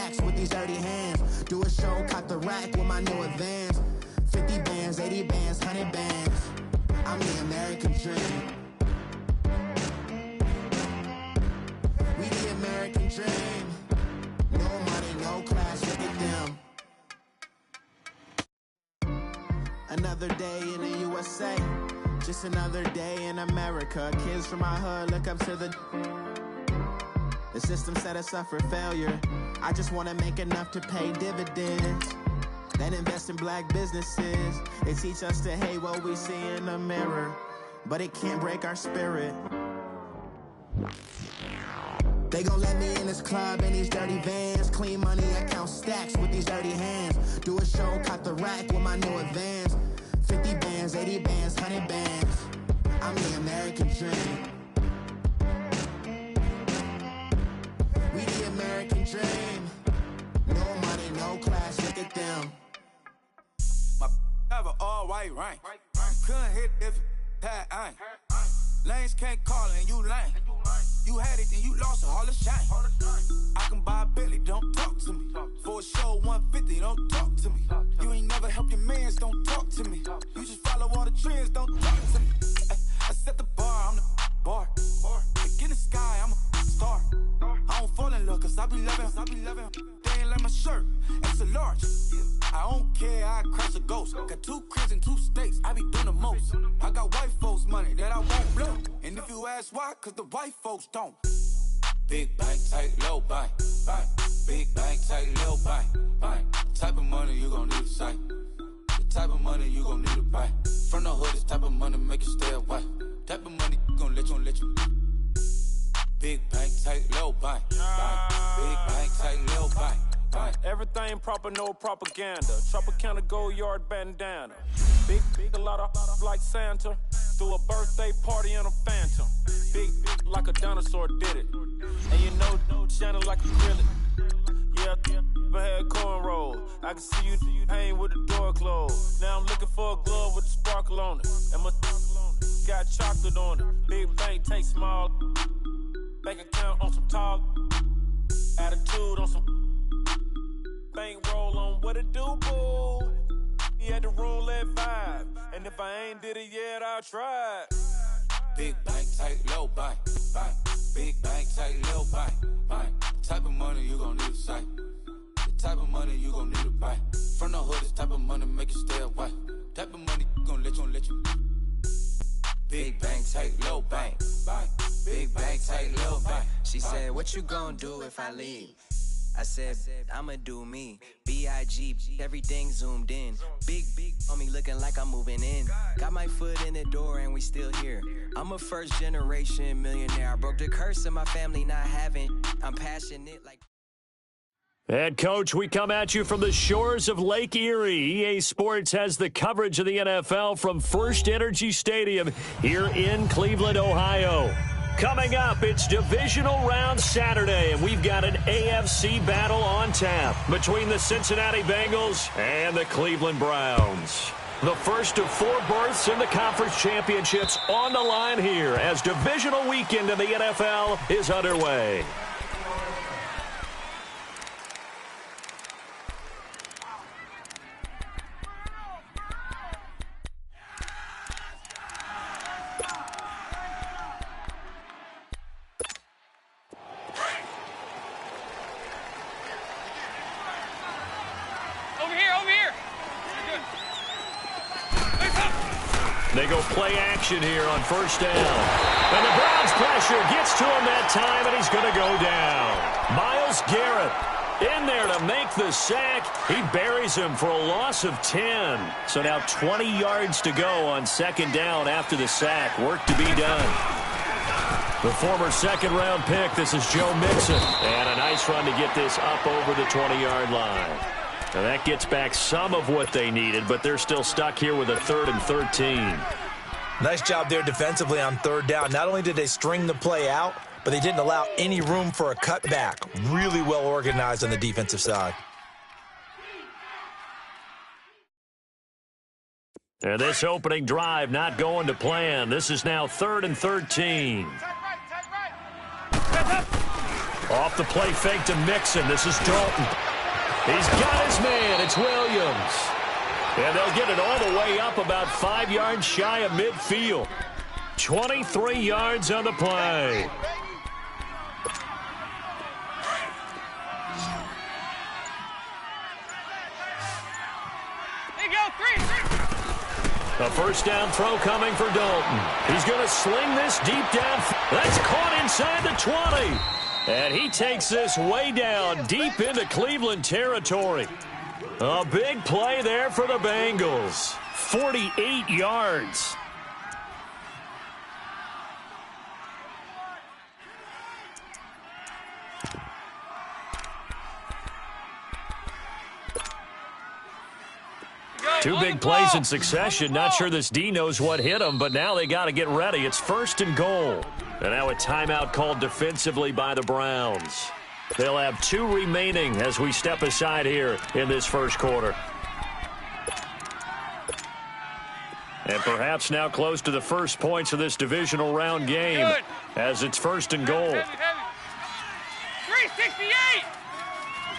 stacks with these dirty hands. Do a show, caught the rack with my new advance. 50 bands, 80 bands, 100 bands. I'm the American dream. We the American dream. No money, no class, look at them. Another day in the USA. Just another day in America. Kids from my hood look up to the system set us up for failure. I just want to make enough to pay dividends. Then invest in black businesses. They teach us to hate what we see in the mirror, but it can't break our spirit. They gon' let me in this club in these dirty vans. Clean money, I count stacks with these dirty hands. Do a show, caught the rack with my new advance. 50 bands, 80 bands, 100 bands. I'm the American dream. We the American dream. No money, no class, look at them. My have an all-white rank. Couldn't hit if it had ain't. Lanes can't call and you lame. You had it and you lost it, all the shame. I can buy a Billy, don't talk to me. For a show 150, don't talk to me. You ain't never help your mans, don't talk to me. You just follow all the trends, don't talk to me. I set the bar, I'm the bar. Like in the sky, I'm a star. I don't fall in love cause I be loving. They ain't like my shirt, extra large. I don't care, I crash a ghost. Got 2 cribs and 2 states, I be doing the most. I got white folks money that I won't blow. And if you ask why, cause the white folks don't. Big bank, tight, low bank, bank. Big bank, tight, low bank, bank. The type of money you gon' need to sight. The type of money you gon' need to buy. From the hood, this type of money make you stay away. Type of money gon' let you. Big bank, tight, low bank, bank. Big bank, tight, low bank. Everything proper, no propaganda. Tropicana gold yard bandana. Big, a lot of like Santa. Threw a birthday party in a phantom. Big, like a dinosaur did it. And you know, shining like acrylic. Yeah, I had cornrows. I can see you hang with the door closed. Now I'm looking for a glove with a sparkle on it. And my got chocolate on it. Big bank, take small. Bank account on some tall. Attitude on some. Bank roll on what it do, boo. He had the roulette vibe. And if I ain't did it yet, I'll try. Big bank, tight, low bank, bank. Big bank, tight, low bank, bank. The type of money you gon' need to sight. The type of money you gon' need to buy. From the hood, this type of money make you stay away. Type of money gon' let you. Big bank, tight, low bank, bank. Big bank, tight, low bank. She said, what you gon' do if I leave? I said, I'ma do me. B.I.G. Everything zoomed in. Big on me looking like I'm moving in. Got my foot in the door and we still here. I'm a first generation millionaire. I broke the curse of my family not having. I'm passionate like... Head coach, we come at you from the shores of Lake Erie. EA Sports has the coverage of the NFL from First Energy Stadium here in Cleveland, Ohio. Coming up, it's Divisional Round Saturday, and we've got an AFC battle on tap between the Cincinnati Bengals and the Cleveland Browns. The first of 4 berths in the conference championships on the line here as divisional weekend in the NFL is underway. They go play action here on first down. And the Browns pressure gets to him that time, and he's going to go down. Myles Garrett in there to make the sack. He buries him for a loss of 10. So now 20 yards to go on second down after the sack. Work to be done. The former second-round pick, this is Joe Mixon. And a nice run to get this up over the 20-yard line. Now that gets back some of what they needed, but they're still stuck here with a 3rd and 13. Nice job there defensively on third down. Not only did they string the play out, but they didn't allow any room for a cutback. Really well organized on the defensive side. And this opening drive not going to plan. This is now 3rd and 13. Off the play fake to Mixon. This is Dalton. He's got his man. It's Williams. And they'll get it all the way up about 5 yards shy of midfield. 23 yards on the play. A first down throw coming for Dalton. He's going to sling this deep down. That's caught inside the 20. And he takes this way down deep into Cleveland territory. A big play there for the Bengals. 48 yards. Two big plays in succession. Not sure this D knows what hit him, but now they got to get ready. It's 1st and goal. And now a timeout called defensively by the Browns. They'll have 2 remaining as we step aside here in this first quarter. And perhaps now close to the first points of this divisional round game as it's 1st and goal. 368!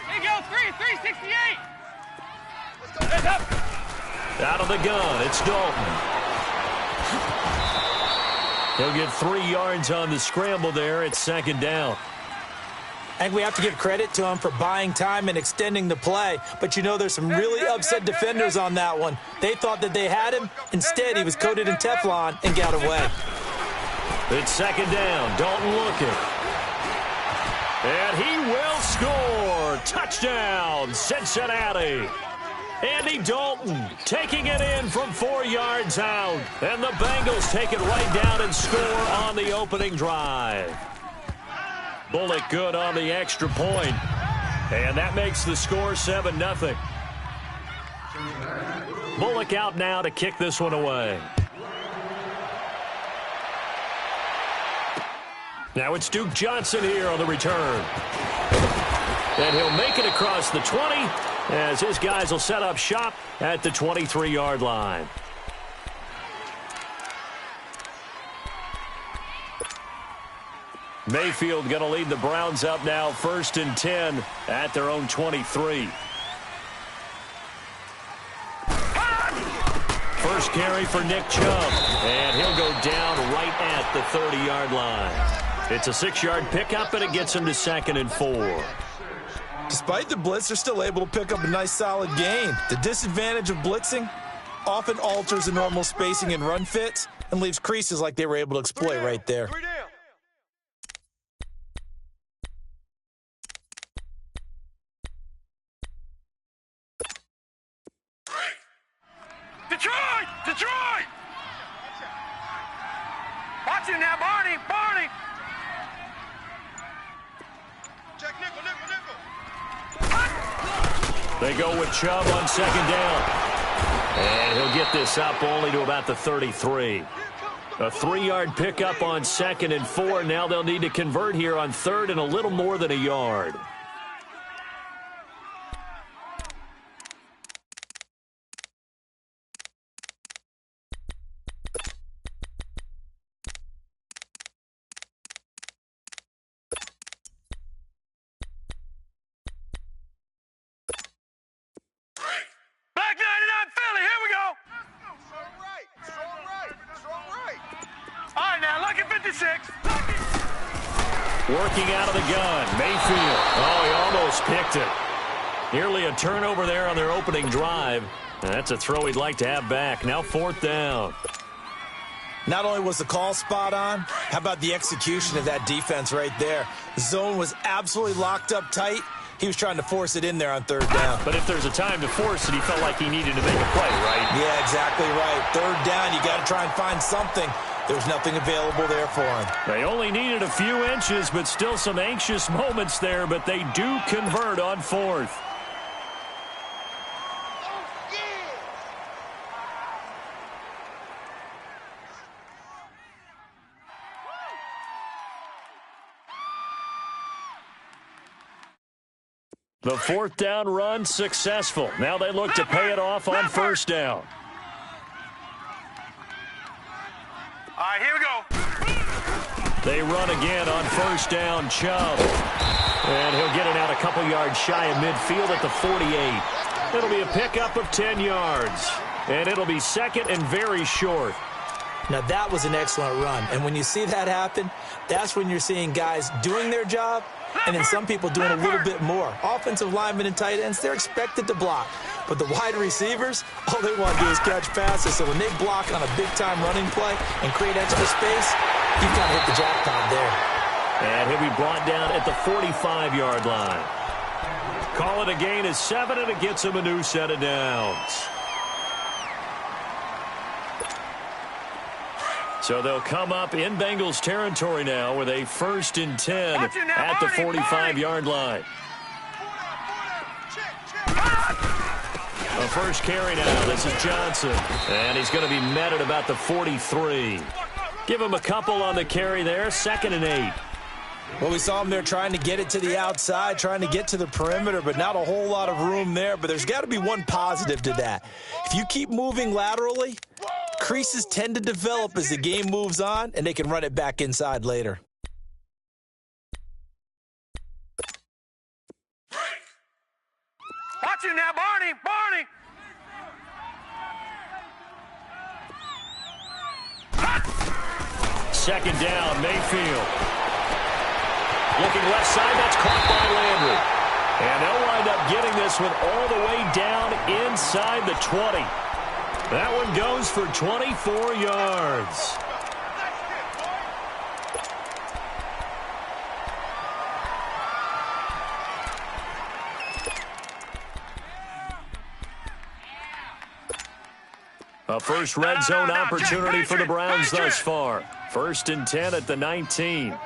There you go, 368! Let's up! Out of the gun, it's Dalton. He'll get 3 yards on the scramble there. It's 2nd down. I think we have to give credit to him for buying time and extending the play. But, you know, there's some really upset defenders on that one. They thought that they had him. Instead, he was coated in Teflon and got away. It's 2nd down. Dalton looking. And he will score. Touchdown, Cincinnati. Andy Dalton taking it in from 4 yards out. And the Bengals take it right down and score on the opening drive. Bullock good on the extra point. And that makes the score 7-0. Bullock out now to kick this one away. Now it's Duke Johnson here on the return. And he'll make it across the 20 as his guys will set up shop at the 23-yard line. Mayfield going to lead the Browns up now 1st and 10 at their own 23. First carry for Nick Chubb, and he'll go down right at the 30-yard line. It's a 6-yard pickup, and it gets him to 2nd and 4. Despite the blitz, they're still able to pick up a nice solid gain. The disadvantage of blitzing often alters the normal spacing and run fits and leaves creases like they were able to exploit right there. Detroit! Detroit! Watch him now, Barney! Barney! Check nickel, nickel, nickel. They go with Chubb on 2nd down. And he'll get this up only to about the 33. A 3-yard pickup on 2nd and 4. Now they'll need to convert here on 3rd and a little more than a yard. Working out of the gun, Mayfield. Oh, he almost picked it. Nearly a turnover there on their opening drive. That's a throw he'd like to have back. Now 4th down. Not only was the call spot on, how about the execution of that defense right there? The zone was absolutely locked up tight. He was trying to force it in there on 3rd down. But if there's a time to force it, he felt like he needed to make a play, right? Yeah, exactly right. 3rd down, you got to try and find something. There was nothing available there for him. They only needed a few inches, but still some anxious moments there, but they do convert on 4th. The 4th down run successful. Now they look to pay it off on 1st down. All right, here we go. They run again on 1st down, Chubb. And he'll get it out a couple yards shy of midfield at the 48. It'll be a pickup of 10 yards. And it'll be second and very short. Now, that was an excellent run. And when you see that happen, that's when you're seeing guys doing their job and then some people doing a little bit more. Offensive linemen and tight ends, they're expected to block. But the wide receivers, all they want to do is catch passes. So when they block on a big-time running play and create extra space, you've got to hit the jackpot there. And he'll be brought down at the 45-yard line. Call it a gain of 7, and it gets him a new set of downs. So they'll come up in Bengals territory now with a 1st and 10 at the 45-yard line. The first carry now. This is Johnson. And he's going to be met at about the 43. Give him a couple on the carry there. 2nd and 8. Well, we saw him there trying to get it to the outside, trying to get to the perimeter, but not a whole lot of room there. But there's got to be one positive to that. If you keep moving laterally, creases tend to develop as the game moves on, and they can run it back inside later. Watch it now, Barney! Barney! Second down, Mayfield. Looking left side, that's caught by Landry. And they'll wind up getting this one all the way down inside the 20. That one goes for 24 yards. A first red zone opportunity for the Browns thus far. 1st and 10 at the 19.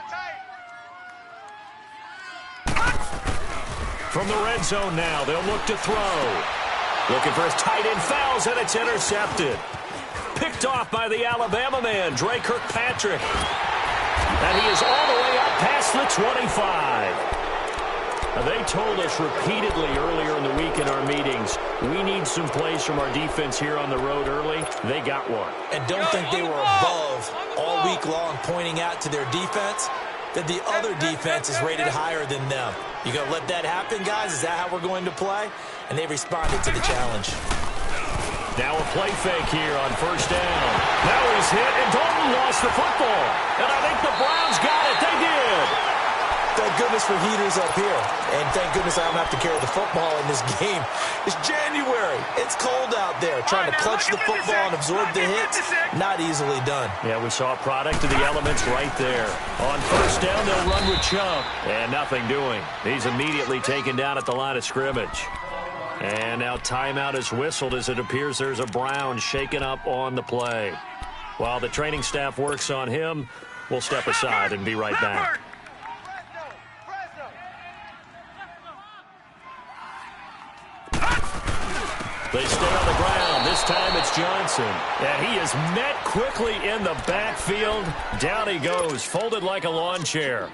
From the red zone now, they'll look to throw. Looking for his tight end, fouls, and it's intercepted. Picked off by the Alabama man, Dre Kirkpatrick. And he is all the way up past the 25. Now, they told us repeatedly earlier in the week in our meetings, we need some plays from our defense here on the road early. They got one. And don't think they were above all week long pointing out to their defense that the other defense is rated higher than them. You going to let that happen, guys? Is that how we're going to play? And they responded to the challenge. Now a play fake here on 1st down. Now he's hit, and Dalton lost the football. And I think the Browns got it. They did. Thank goodness for heaters up here. And thank goodness I don't have to carry the football in this game. It's January. It's cold out there. Trying to clutch the football and absorb the hits, not easily done. Yeah, we saw a product of the elements right there. On 1st down, they'll run with Chubb. And nothing doing. He's immediately taken down at the line of scrimmage. And now timeout is whistled as it appears there's a Brown shaken up on the play. While the training staff works on him, we'll step aside and be right back. They stay on the ground. This time it's Johnson. And he is met quickly in the backfield. Down he goes, folded like a lawn chair.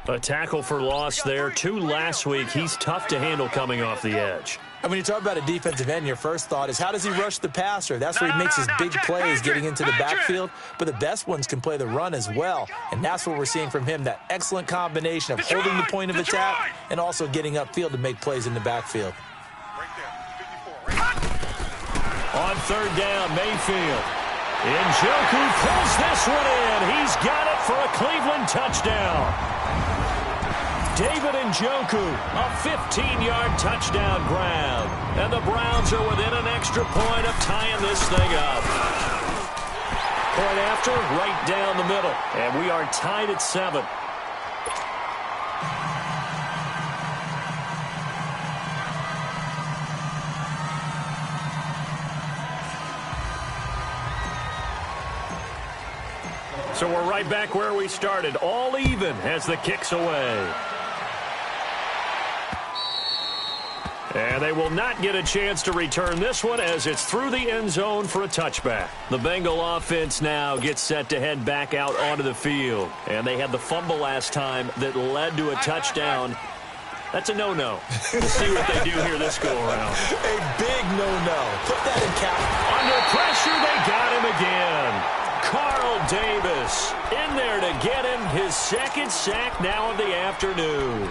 A tackle for loss there. 2 last week. He's tough to handle coming off the edge. And when you talk about a defensive end, your first thought is, how does he rush the passer? That's where he makes his big plays getting into the backfield. But the best ones can play the run as well. And that's what we're seeing from him, that excellent combination of holding the point of attack and also getting upfield to make plays in the backfield. On 3rd down, Mayfield. Njoku pulls this one in. He's got it for a Cleveland touchdown. David Njoku, a 15-yard touchdown grab. And the Browns are within an extra point of tying this thing up. Point after, right down the middle. And we are tied at 7. So we're right back where we started, all even as the kick's away. And they will not get a chance to return this one as it's through the end zone for a touchback. The Bengal offense now gets set to head back out onto the field. And they had the fumble last time that led to a touchdown. That's a no-no. We'll see what they do here this go-around. A big no-no. Put that in cap. Under pressure, they got him again. Carl Davis in there to get him his second sack now of the afternoon.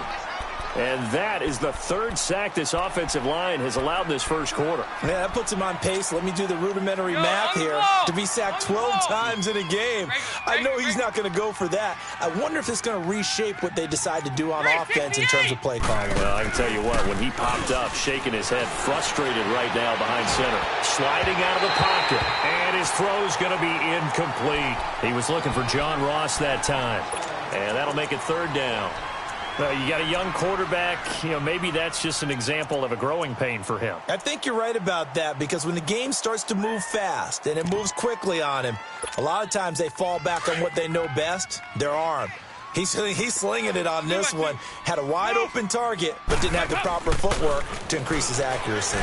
And that is the third sack this offensive line has allowed this first quarter. Yeah, that puts him on pace. Let me do the rudimentary math here. To be sacked 12 times in a game. I know he's not going to go for that. I wonder if it's going to reshape what they decide to do on offense in terms of play calling. Well, I can tell you what, when he popped up, shaking his head, frustrated right now behind center, sliding out of the pocket, and his throw's going to be incomplete. He was looking for John Ross that time, and that'll make it third down. Well, you got a young quarterback, maybe that's just an example of a growing pain for him. I think you're right about that, because when the game starts to move fast and it moves quickly on him, a lot of times they fall back on what they know best, their arm. He's slinging it on this one. Had a wide open target, but didn't have the proper footwork to increase his accuracy.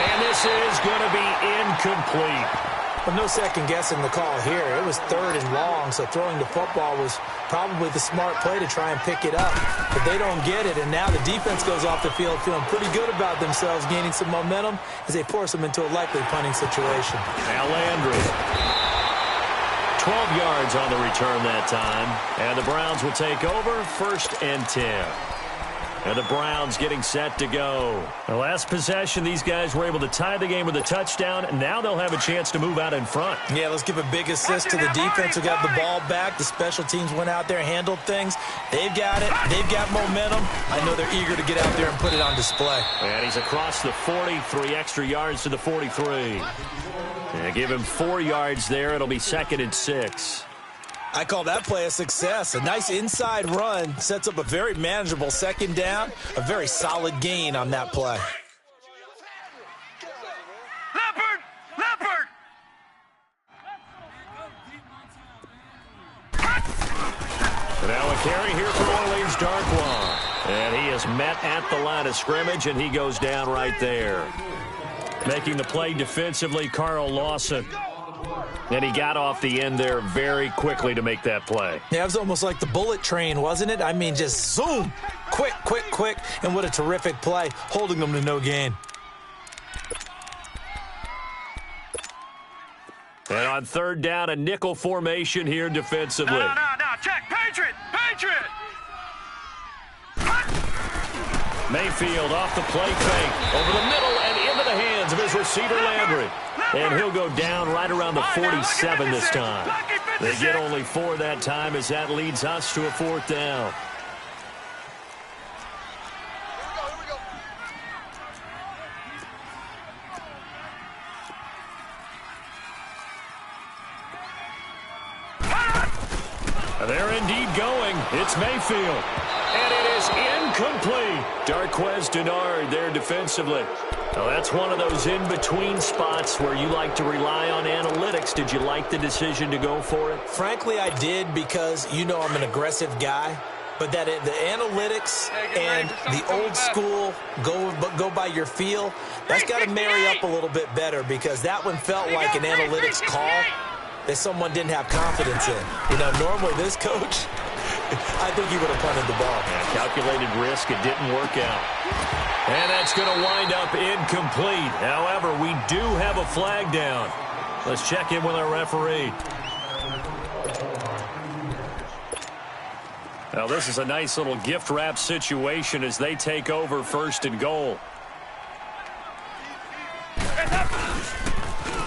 And this is going to be incomplete. Well, no second guessing the call here. It was third and long, so throwing the football was probably the smart play to try and pick it up. But they don't get it, and now the defense goes off the field feeling pretty good about themselves, gaining some momentum as they force them into a likely punting situation. Now Landry. 12 yards on the return that time, and the Browns will take over 1st and 10. And the Browns getting set to go. The last possession, these guys were able to tie the game with a touchdown, and now they'll have a chance to move out in front. Yeah, let's give a big assist to the defense who got the ball back. The special teams went out there, handled things. They've got it. They've got momentum. I know they're eager to get out there and put it on display. And he's across the 40, 3 extra yards to the 43. And give him 4 yards there. It'll be 2nd and 6. I call that play a success. A nice inside run sets up a very manageable second down. A very solid gain on that play. Leopard! And now a carry here for Orleans Darkwa. And he is met at the line of scrimmage, and he goes down right there. Making the play defensively, Carl Lawson. And he got off the end there very quickly to make that play. Yeah, it was almost like the bullet train, wasn't it? I mean, just zoom. Quick. And what a terrific play, holding them to no gain. And on 3rd down, a nickel formation here defensively. No, check. Patriot! Mayfield off the play fake, over the middle and into the hands of his receiver Landry. And he'll go down right around the 47 this time. They get only 4 that time as that leads us to a 4th down. They're indeed going. It's Mayfield. And it is incomplete. Darquez Denard there defensively. Now that's one of those in-between spots where you like to rely on analytics. Did you like the decision to go for it? Frankly, I did, because I'm an aggressive guy. But that the analytics and the old school go by your feel, that's got to marry up a little bit better, because that one felt like an analytics call that someone didn't have confidence in. Normally this coach, I think he would have punted the ball. Yeah, calculated risk. It didn't work out. And that's going to wind up incomplete. However, we do have a flag down. Let's check in with our referee. Now, this is a nice little gift wrap situation as they take over 1st and goal.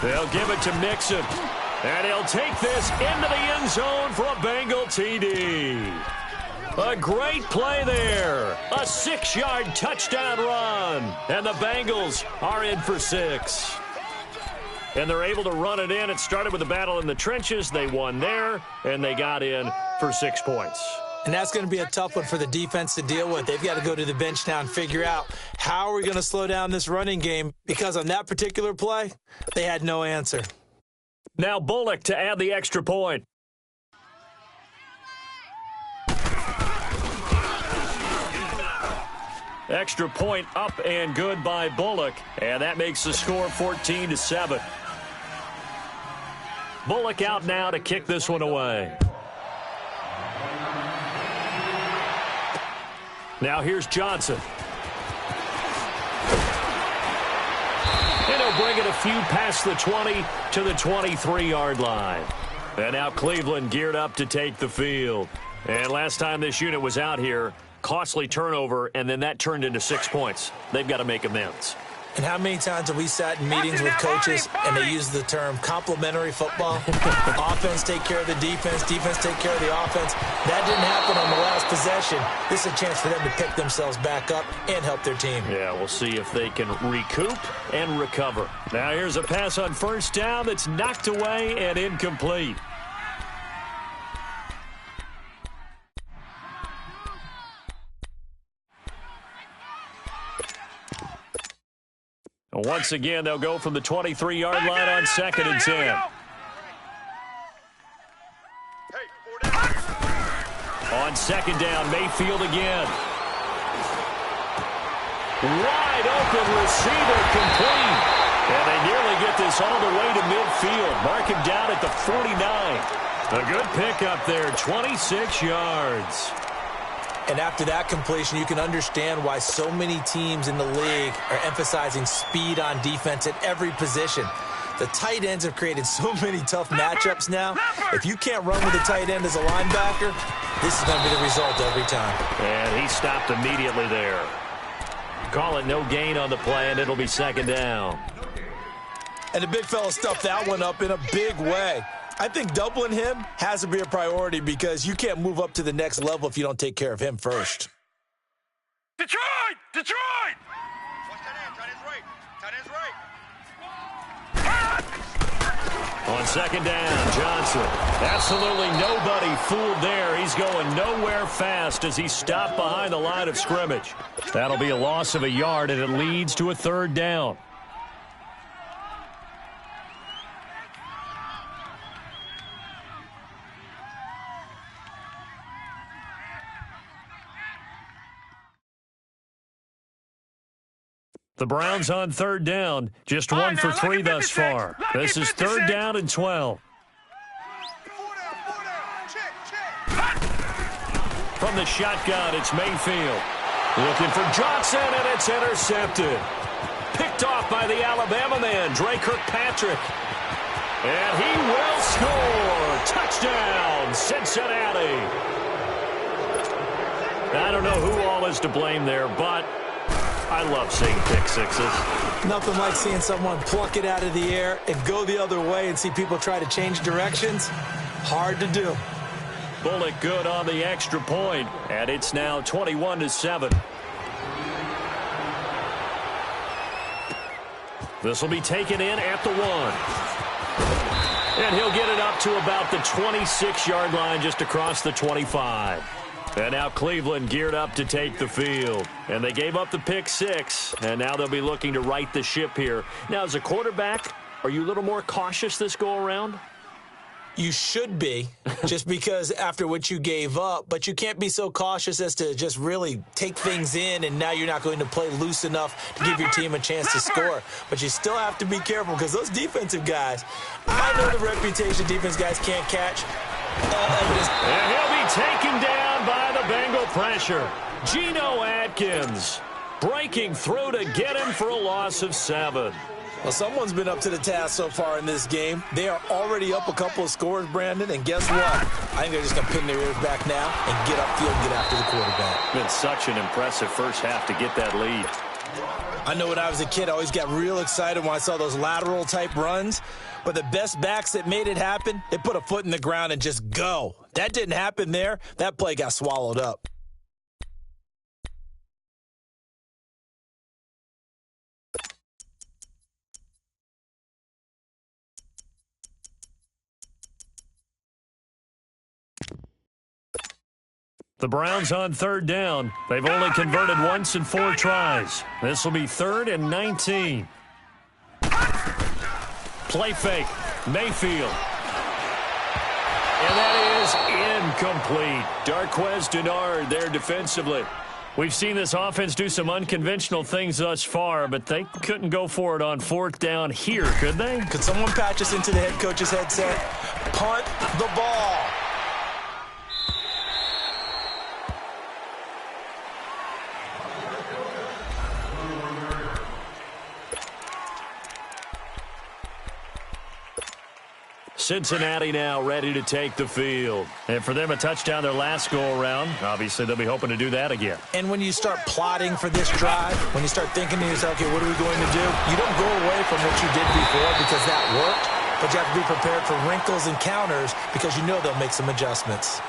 They'll give it to Mixon. And he'll take this into the end zone for a Bengal TD. A great play there. A 6-yard touchdown run. And the Bengals are in for 6. And they're able to run it in. It started with a battle in the trenches. They won there, and they got in for 6 points. And that's going to be a tough one for the defense to deal with. They've got to go to the bench now and figure out how are we going to slow down this running game, because on that particular play, they had no answer. Now Bullock to add the extra point. Extra point up and good by Bullock. And that makes the score 14-7. Bullock out now to kick this one away. Now here's Johnson. And he'll bring it a few past the 20 to the 23-yard line. And now Cleveland geared up to take the field. And last time this unit was out here, costly turnover, and then that turned into 6 points. They've got to make amends. And how many times have we sat in meetings with coaches and they use the term complementary football? Offense take care of the defense, defense take care of the offense. That didn't happen on the last possession. This is a chance for them to pick themselves back up and help their team. Yeah, we'll see if they can recoup and recover. Now here's a pass on first down that's knocked away and incomplete. Once again, they'll go from the 23-yard line on 2nd and 10. On 2nd down, Mayfield again. Wide open receiver complete. And they nearly get this all the way to midfield. Mark him down at the 49. A good pickup there, 26 yards. And after that completion, you can understand why so many teams in the league are emphasizing speed on defense at every position. The tight ends have created so many tough matchups now. If you can't run with a tight end as a linebacker, this is going to be the result every time. And he stopped immediately there. Call it no gain on the play, and it'll be 2nd down. And the big fella stuffed that one up in a big way. I think doubling him has to be a priority because you can't move up to the next level if you don't take care of him first. Detroit! Detroit! Watch that end. Tight end's right. On 2nd down, Johnson. Absolutely nobody fooled there. He's going nowhere fast as he's stopped behind the line of scrimmage. That'll be a loss of a yard, and it leads to a 3rd down. The Browns on 3rd down, just 1 for 3 thus far. This is 3rd down and 12. From the shotgun, it's Mayfield. Looking for Johnson, and it's intercepted. Picked off by the Alabama man, Dre Kirkpatrick. And he will score. Touchdown, Cincinnati. I don't know who all is to blame there, but I love seeing pick sixes. Nothing like seeing someone pluck it out of the air and go the other way and see people try to change directions. Hard to do. Bullock good on the extra point, and it's now 21-7. This will be taken in at the 1. And he'll get it up to about the 26-yard line just across the 25. And now Cleveland geared up to take the field. And they gave up the pick 6, and now they'll be looking to right the ship here. Now, as a quarterback, are you a little more cautious this go-around? You should be, just because after what you gave up, but you can't be so cautious as to just really take things in, and now you're not going to play loose enough to give your team a chance to score. But you still have to be careful because those defensive guys, I know the reputation defense guys can't catch. And he'll be taken down by the Bengal pressure. Geno Atkins breaking through to get him for a loss of 7. Well, someone's been up to the task so far in this game. They are already up a couple of scores, Brandon, and guess what? I think they're just going to pin their ears back now and get upfield and get after the quarterback. Been such an impressive first half to get that lead. I know when I was a kid, I always got real excited when I saw those lateral-type runs, but the best backs that made it happen, they put a foot in the ground and just go. That didn't happen there. That play got swallowed up. The Browns on 3rd down. They've only converted once in 4 tries. This will be 3rd and 19. Play fake. Mayfield. And that is incomplete. Darquez Denard there defensively. We've seen this offense do some unconventional things thus far, but they couldn't go for it on 4th down here, could they? Could someone patch us into the head coach's headset? Punt the ball. Cincinnati now ready to take the field. And for them, a touchdown their last go-around. Obviously, they'll be hoping to do that again. And when you start plotting for this drive, when you start thinking to yourself, okay, what are we going to do? You don't go away from what you did before because that worked, but you have to be prepared for wrinkles and counters because you know they'll make some adjustments.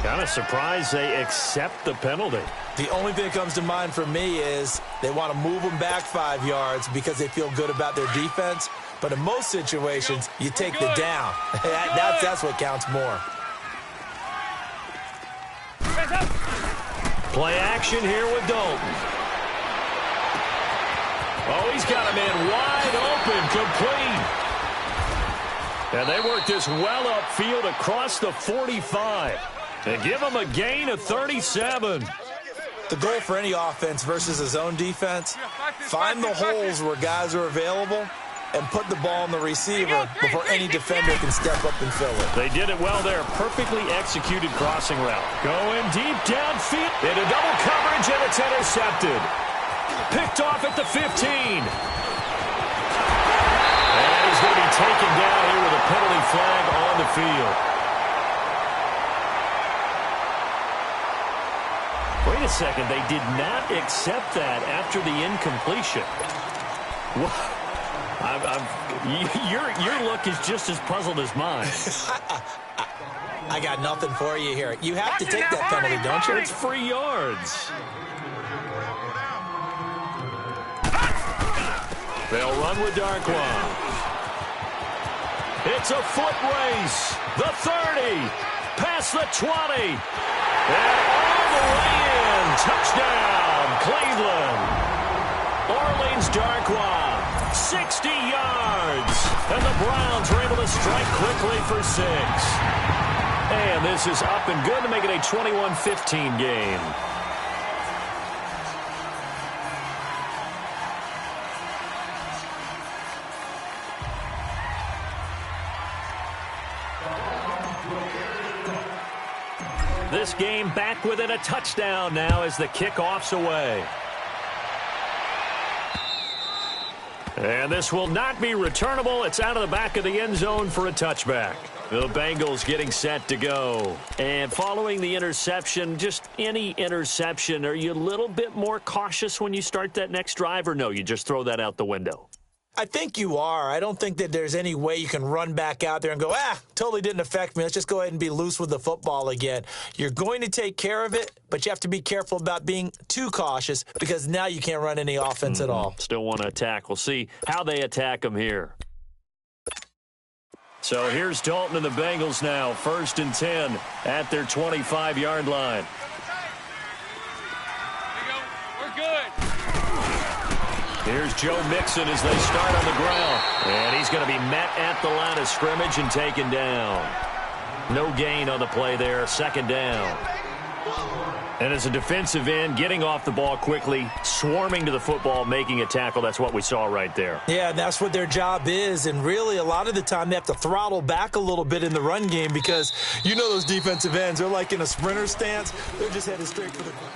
Kind of surprised they accept the penalty. The only thing that comes to mind for me is they want to move them back 5 yards because they feel good about their defense. But in most situations, you take the down. That's what counts more. Play action here with Dalton. Oh, he's got a man wide open, complete. And they work this well upfield across the 45. And give him a gain of 37. The goal for any offense versus his own defense, find the holes where guys are available and put the ball on the receiver before any defender can step up and fill it. They did it well there. Perfectly executed crossing route. Going deep downfield. Into double coverage, and it's intercepted. Picked off at the 15. And he's going to be taken down here with a penalty flag on the field. Wait a second, they did not accept that after the incompletion. Your look is just as puzzled as mine. I got nothing for you here. You have to take that penalty, don't you? It's free yards. They'll run with Darkwa. It's a foot race. The 30, past the 20, and all the way in. Touchdown, Cleveland. Orleans Darkwa, 60 yards. And the Browns are able to strike quickly for 6. And this is up and good to make it a 21-15 game. This game back within a touchdown now as the kickoff's away. And this will not be returnable. It's out of the back of the end zone for a touchback. The Bengals getting set to go. And following the interception, just any interception, are you a little bit more cautious when you start that next drive, or no, you just throw that out the window? I think you are. I don't think that there's any way you can run back out there and go, totally didn't affect me. Let's just go ahead and be loose with the football again. You're going to take care of it, but you have to be careful about being too cautious because now you can't run any offense at all. Still want to attack. We'll see how they attack them here. So here's Dalton and the Bengals now. 1st and 10 at their 25-yard line. Here's Joe Mixon as they start on the ground. And he's going to be met at the line of scrimmage and taken down. No gain on the play there. 2nd down. And as a defensive end, getting off the ball quickly, swarming to the football, making a tackle. That's what we saw right there. Yeah, that's what their job is. And really, a lot of the time, they have to throttle back a little bit in the run game because you know those defensive ends, they're like in a sprinter stance. They're just headed straight for the ground.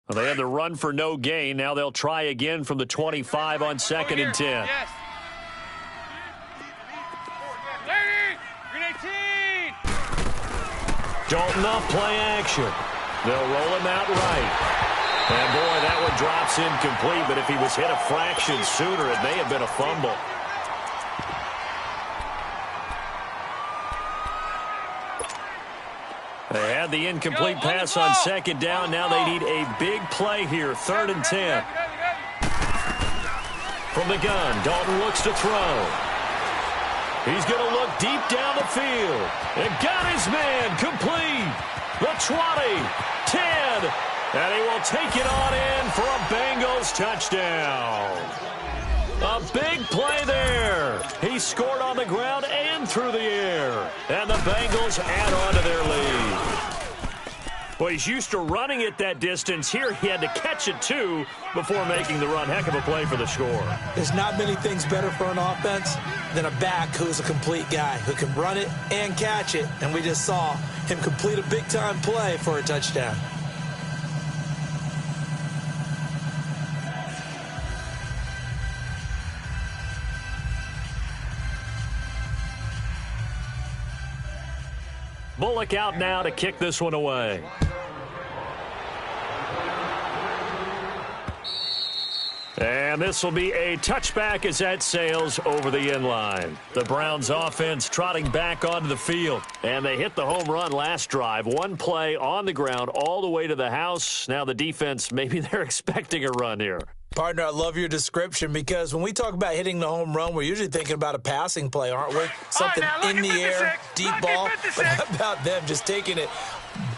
Well, they had the run for no gain. Now they'll try again from the 25 on 2nd and 10. Yes. Dalton off play action. They'll roll him out right. And, boy, that one drops incomplete, but if he was hit a fraction sooner, it may have been a fumble. They had the incomplete pass on 2nd down. Now they need a big play here, 3rd and 10. From the gun, Dalton looks to throw. He's going to look deep down the field. And got his man complete. The 20, 10, and he will take it on in for a Bengals touchdown. A big play there. He scored on the ground and through the air. And the Bengals add on to their lead. Well, he's used to running it that distance. Here he had to catch it, too, before making the run. Heck of a play for the score. There's not many things better for an offense than a back who's a complete guy, who can run it and catch it. And we just saw him complete a big-time play for a touchdown. Bullock out now to kick this one away. And this will be a touchback as that sails over the end line. The Browns offense trotting back onto the field. And they hit the home run last drive. One play on the ground all the way to the house. Now the defense, maybe they're expecting a run here. Partner, I love your description because when we talk about hitting the home run, we're usually thinking about a passing play, aren't we? Something in the air, deep ball. But how about them just taking it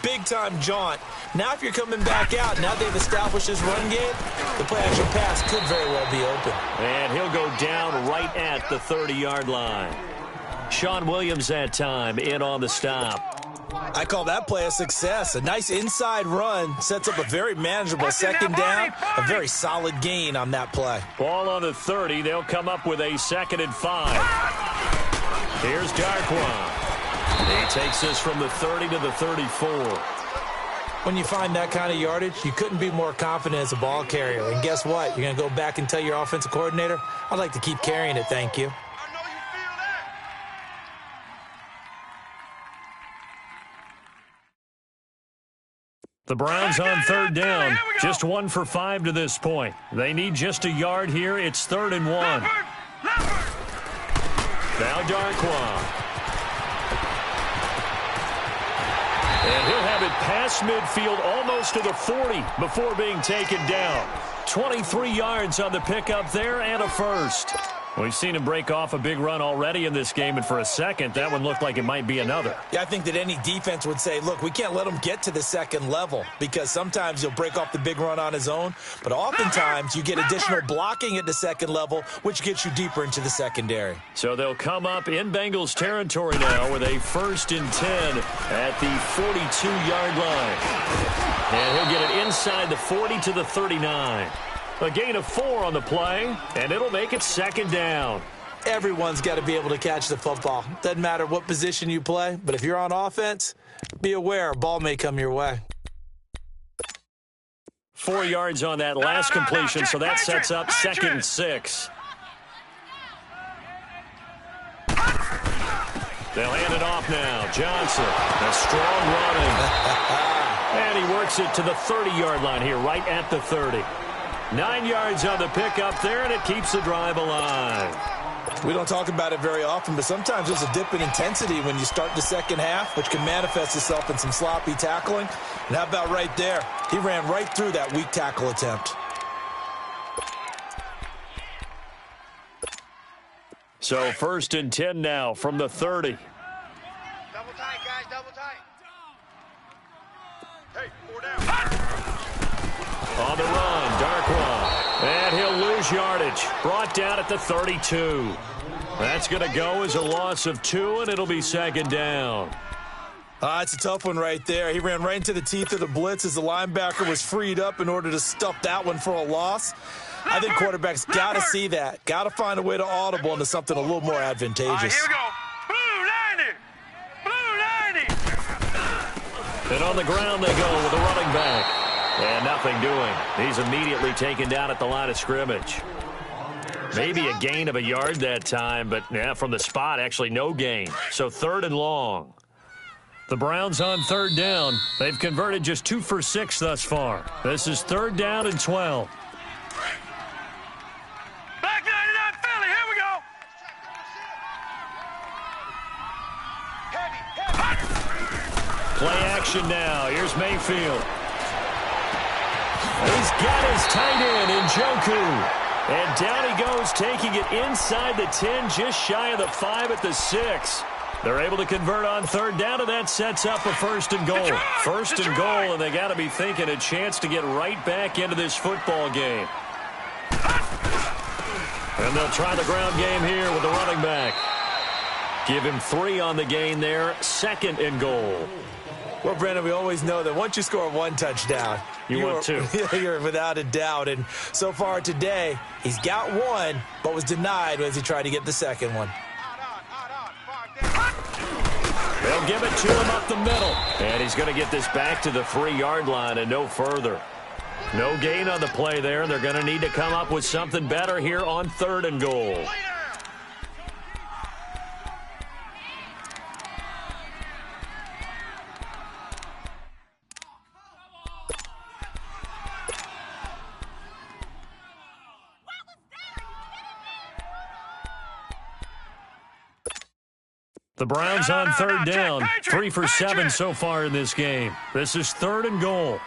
big-time jaunt? Now if you're coming back out, now they've established this run game, the play-action pass could very well be open. And he'll go down right at the 30-yard line. Sean Williams that time in on the stop. I call that play a success. A nice inside run sets up a very manageable second down, a very solid gain on that play. Ball on the 30. They'll come up with a 2nd and 5. Here's Darquan. He takes this from the 30 to the 34. When you find that kind of yardage, you couldn't be more confident as a ball carrier. And guess what? You're going to go back and tell your offensive coordinator, I'd like to keep carrying it, thank you. The Browns on 3rd down, just 1 for 5 to this point. They need just a yard here. It's 3rd and 1. Now Darquan. And he'll have it past midfield, almost to the 40 before being taken down. 23 yards on the pickup there and a first. We've seen him break off a big run already in this game, and for a second, that one looked like it might be another. Yeah, I think that any defense would say, look, we can't let him get to the second level because sometimes he'll break off the big run on his own, but oftentimes you get additional blocking at the second level, which gets you deeper into the secondary. So they'll come up in Bengals territory now with a 1st and 10 at the 42-yard line. And he'll get it inside the 40 to the 39. A gain of 4 on the play, and it'll make it 2nd down. Everyone's got to be able to catch the football. Doesn't matter what position you play, but if you're on offense, be aware a ball may come your way. 4 yards on that last completion, so that sets up 2nd and 6. They'll hand it off now. Johnson, a strong running. And he works it to the 30-yard line here, right at the 30. 9 yards on the pickup there, and it keeps the drive alive. We don't talk about it very often, but sometimes there's a dip in intensity when you start the second half, which can manifest itself in some sloppy tackling. And how about right there? He ran right through that weak tackle attempt. So 1st and 10 now from the 30. Double tight, guys, double tight. Hey, 4 down. On the run, Darquan. And he'll lose yardage. Brought down at the 32. That's going to go as a loss of 2, and it'll be 2nd down. It's a tough one right there. He ran right into the teeth of the blitz as the linebacker was freed up in order to stuff that one for a loss. I think quarterbacks got to see that. Got to find a way to audible into something a little more advantageous. All right, here we go. Blue 90. Blue 90. And on the ground they go with a running back. And nothing doing. He's immediately taken down at the line of scrimmage. Maybe a gain of a yard that time, but yeah, from the spot, actually no gain. So 3rd and long. The Browns on 3rd down. They've converted just 2 for 6 thus far. This is 3rd down and 12. Back 99 Philly, here we go. Play action now. Here's Mayfield. He's got his tight end in Njoku. And down he goes, taking it inside the 10, just shy of the 5 at the 6. They're able to convert on 3rd down, and that sets up a 1st and goal. 1st and goal, and they got to be thinking a chance to get right back into this football game. And they'll try the ground game here with the running back. Give him 3 on the gain there, 2nd and goal. Well, Brandon, we always know that once you score one touchdown, want two. You're without a doubt. And so far today, he's got one, but was denied as he tried to get the second one. They'll give it to him up the middle. And he's going to get this back to the 3-yard line and no further. No gain on the play there. They're going to need to come up with something better here on 3rd and goal. The Browns on 3rd down, 3 for 7 so far in this game. This is 3rd and goal.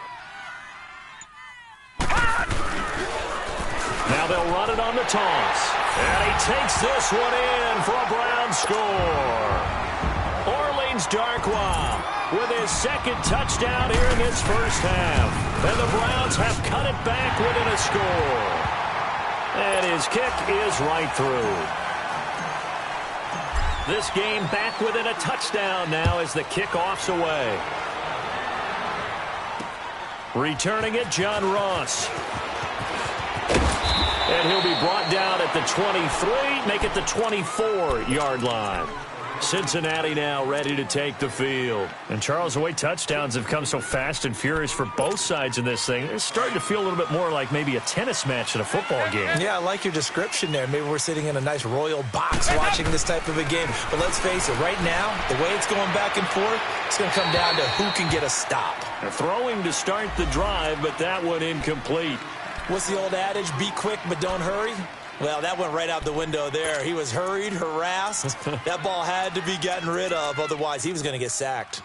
Now they'll run it on the toss. And he takes this one in for a Browns score. Orleans Darkwa with his 2nd touchdown here in this first half. And the Browns have cut it back within a score. And his kick is right through. This game back within a touchdown now as the kickoff's away. Returning it, John Ross. And he'll be brought down at the 23, make it the 24-yard line. Cincinnati now ready to take the field. And, Charles, the way touchdowns have come so fast and furious for both sides in this thing, it's starting to feel a little bit more like maybe a tennis match than a football game. Yeah, I like your description there. Maybe we're sitting in a nice royal box watching this type of a game. But let's face it, right now, the way it's going back and forth, it's going to come down to who can get a stop. They're throwing to start the drive, but that one incomplete. What's the old adage? Be quick, but don't hurry. Well, that went right out the window there. He was hurried, harassed. That ball had to be gotten rid of. Otherwise, he was going to get sacked.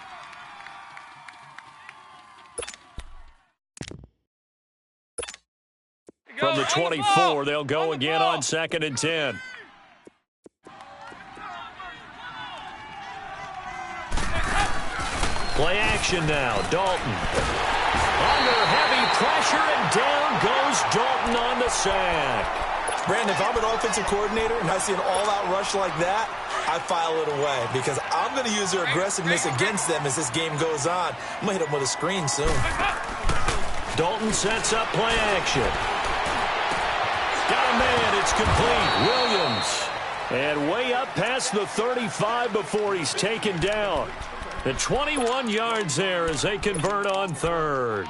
From the 24, they'll go again on 2nd and 10. Play action now. Dalton. Under heavy pressure, and down goes Dalton on the sack. Brandon, if I'm an offensive coordinator and I see an all-out rush like that, I file it away because I'm going to use their aggressiveness against them as this game goes on. I'm going to hit them with a screen soon. Dalton sets up play action. Got a man. It's complete. Williams. And way up past the 35 before he's taken down. The 21 yards there as they convert on 3rd.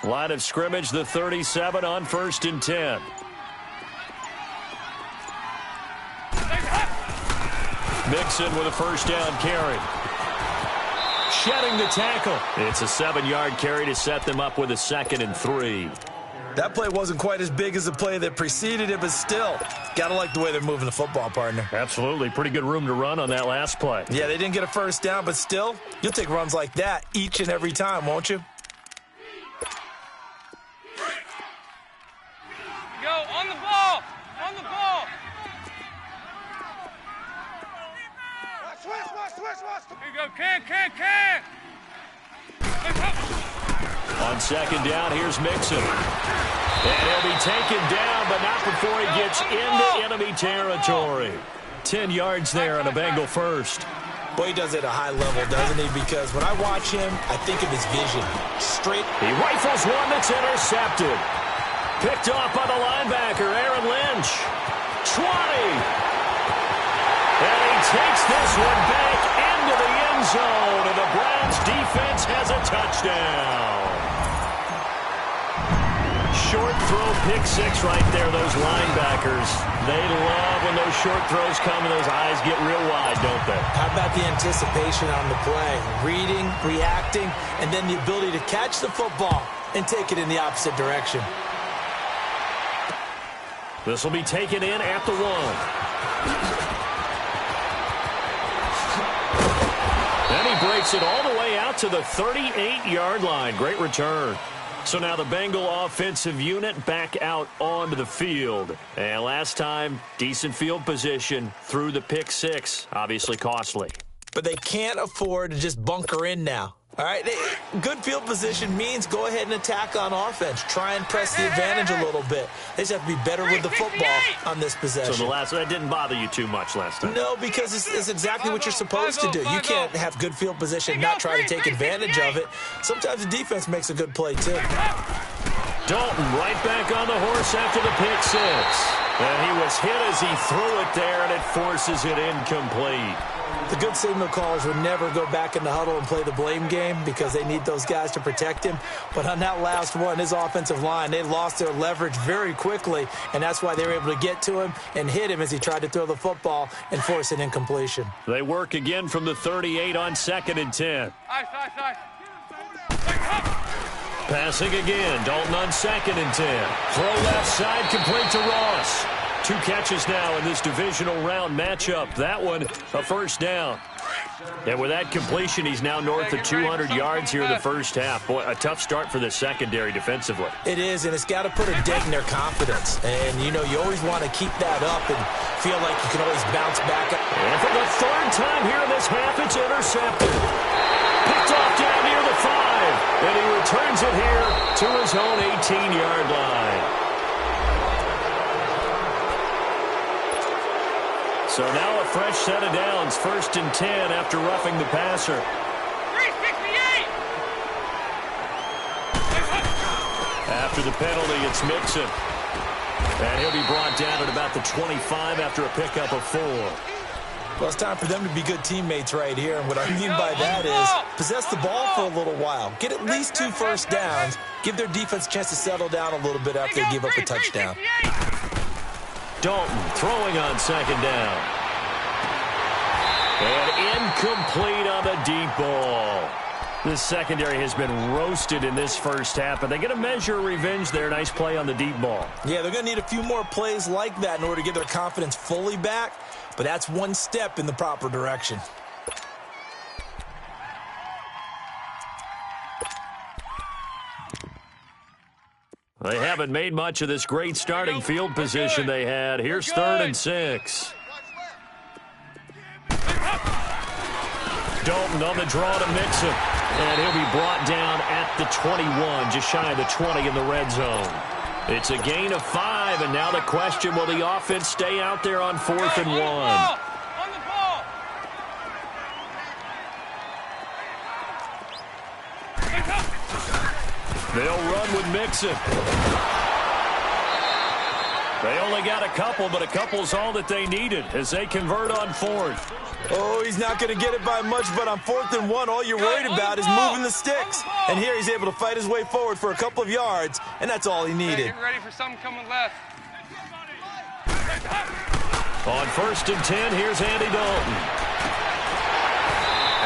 Line of scrimmage, the 37 on 1st and 10. Mixon with a 1st down carry. Shedding the tackle. It's a 7-yard carry to set them up with a 2nd and 3. That play wasn't quite as big as the play that preceded it, but still, got to like the way they're moving the football, partner. Absolutely. Pretty good room to run on that last play. Yeah, they didn't get a 1st down, but still, you'll take runs like that each and every time, won't you? Go, on the ball! On the ball! Here you go, can! On 2nd down, here's Mixon. And he'll be taken down, but not before he gets into enemy territory. 10 yards there on a Bengal 1st. Boy, he does it at a high level, doesn't he? Because when I watch him, I think of his vision. Straight. He rifles one that's intercepted. Picked off by the linebacker, Aaron Lynch. 20. And he takes this one back into the end zone, and the Browns defense has a touchdown. Short throw, pick 6 right there, those linebackers. They love when those short throws come and those eyes get real wide, don't they? How about the anticipation on the play? Reading, reacting, and then the ability to catch the football and take it in the opposite direction. This will be taken in at the 1. Then he breaks it all the way out to the 38-yard line. Great return. So now the Bengal offensive unit back out onto the field. And last time, decent field position through the pick 6. Obviously costly. But they can't afford to just bunker in now. All right, good field position means go ahead and attack on offense. Try and press the advantage a little bit. They just have to be better with the football on this possession. So that didn't bother you too much last time? No, because it's exactly what you're supposed to do. You can't have good field position and not try to take advantage of it. Sometimes the defense makes a good play, too. Dalton right back on the horse after the pick six. And he was hit as he threw it there, and it forces it incomplete. The good signal callers would never go back in the huddle and play the blame game because they need those guys to protect him. But on that last one, his offensive line, they lost their leverage very quickly, and that's why they were able to get to him and hit him as he tried to throw the football and force an incompletion. They work again from the 38 on 2nd and 10. Passing again, Dalton on 2nd and 10. Throw left side, complete to Ross. 2 catches now in this divisional round matchup. That one, a first down. And with that completion, he's now north of 200 yards here in the first half. Boy, a tough start for the secondary defensively. It is, and it's got to put a dent in their confidence. And, you know, you always want to keep that up and feel like you can always bounce back up. And for the 3rd time here in this half, it's intercepted. Picked off down near the 5. And he returns it here to his own 18-yard line. So now a fresh set of downs, 1st and 10 after roughing the passer. 368. After the penalty, it's Mixon. And he'll be brought down at about the 25 after a pickup of 4. Well, it's time for them to be good teammates right here. And what I mean by that is possess the ball for a little while. Get at least 2 first downs. Give their defense a chance to settle down a little bit after they give up a touchdown. Dalton throwing on 2nd down. And incomplete on the deep ball. This secondary has been roasted in this first half, but they get a measure of revenge there. Nice play on the deep ball. Yeah, they're going to need a few more plays like that in order to get their confidence fully back, but that's one step in the proper direction. They haven't made much of this great starting field position they had. Here's 3rd and 6. Dalton on the draw to Mixon. And he'll be brought down at the 21, just shy of the 20 in the red zone. It's a gain of 5, and now the question, will the offense stay out there on 4th and 1? They'll run with Mixon. They only got a couple, but a couple's all that they needed as they convert on 4th. Oh, he's not going to get it by much, but on 4th and 1, all you're worried about is moving the sticks. And here he's able to fight his way forward for a couple of yards, and that's all he needed. Get ready for something coming left. On 1st and 10, here's Andy Dalton.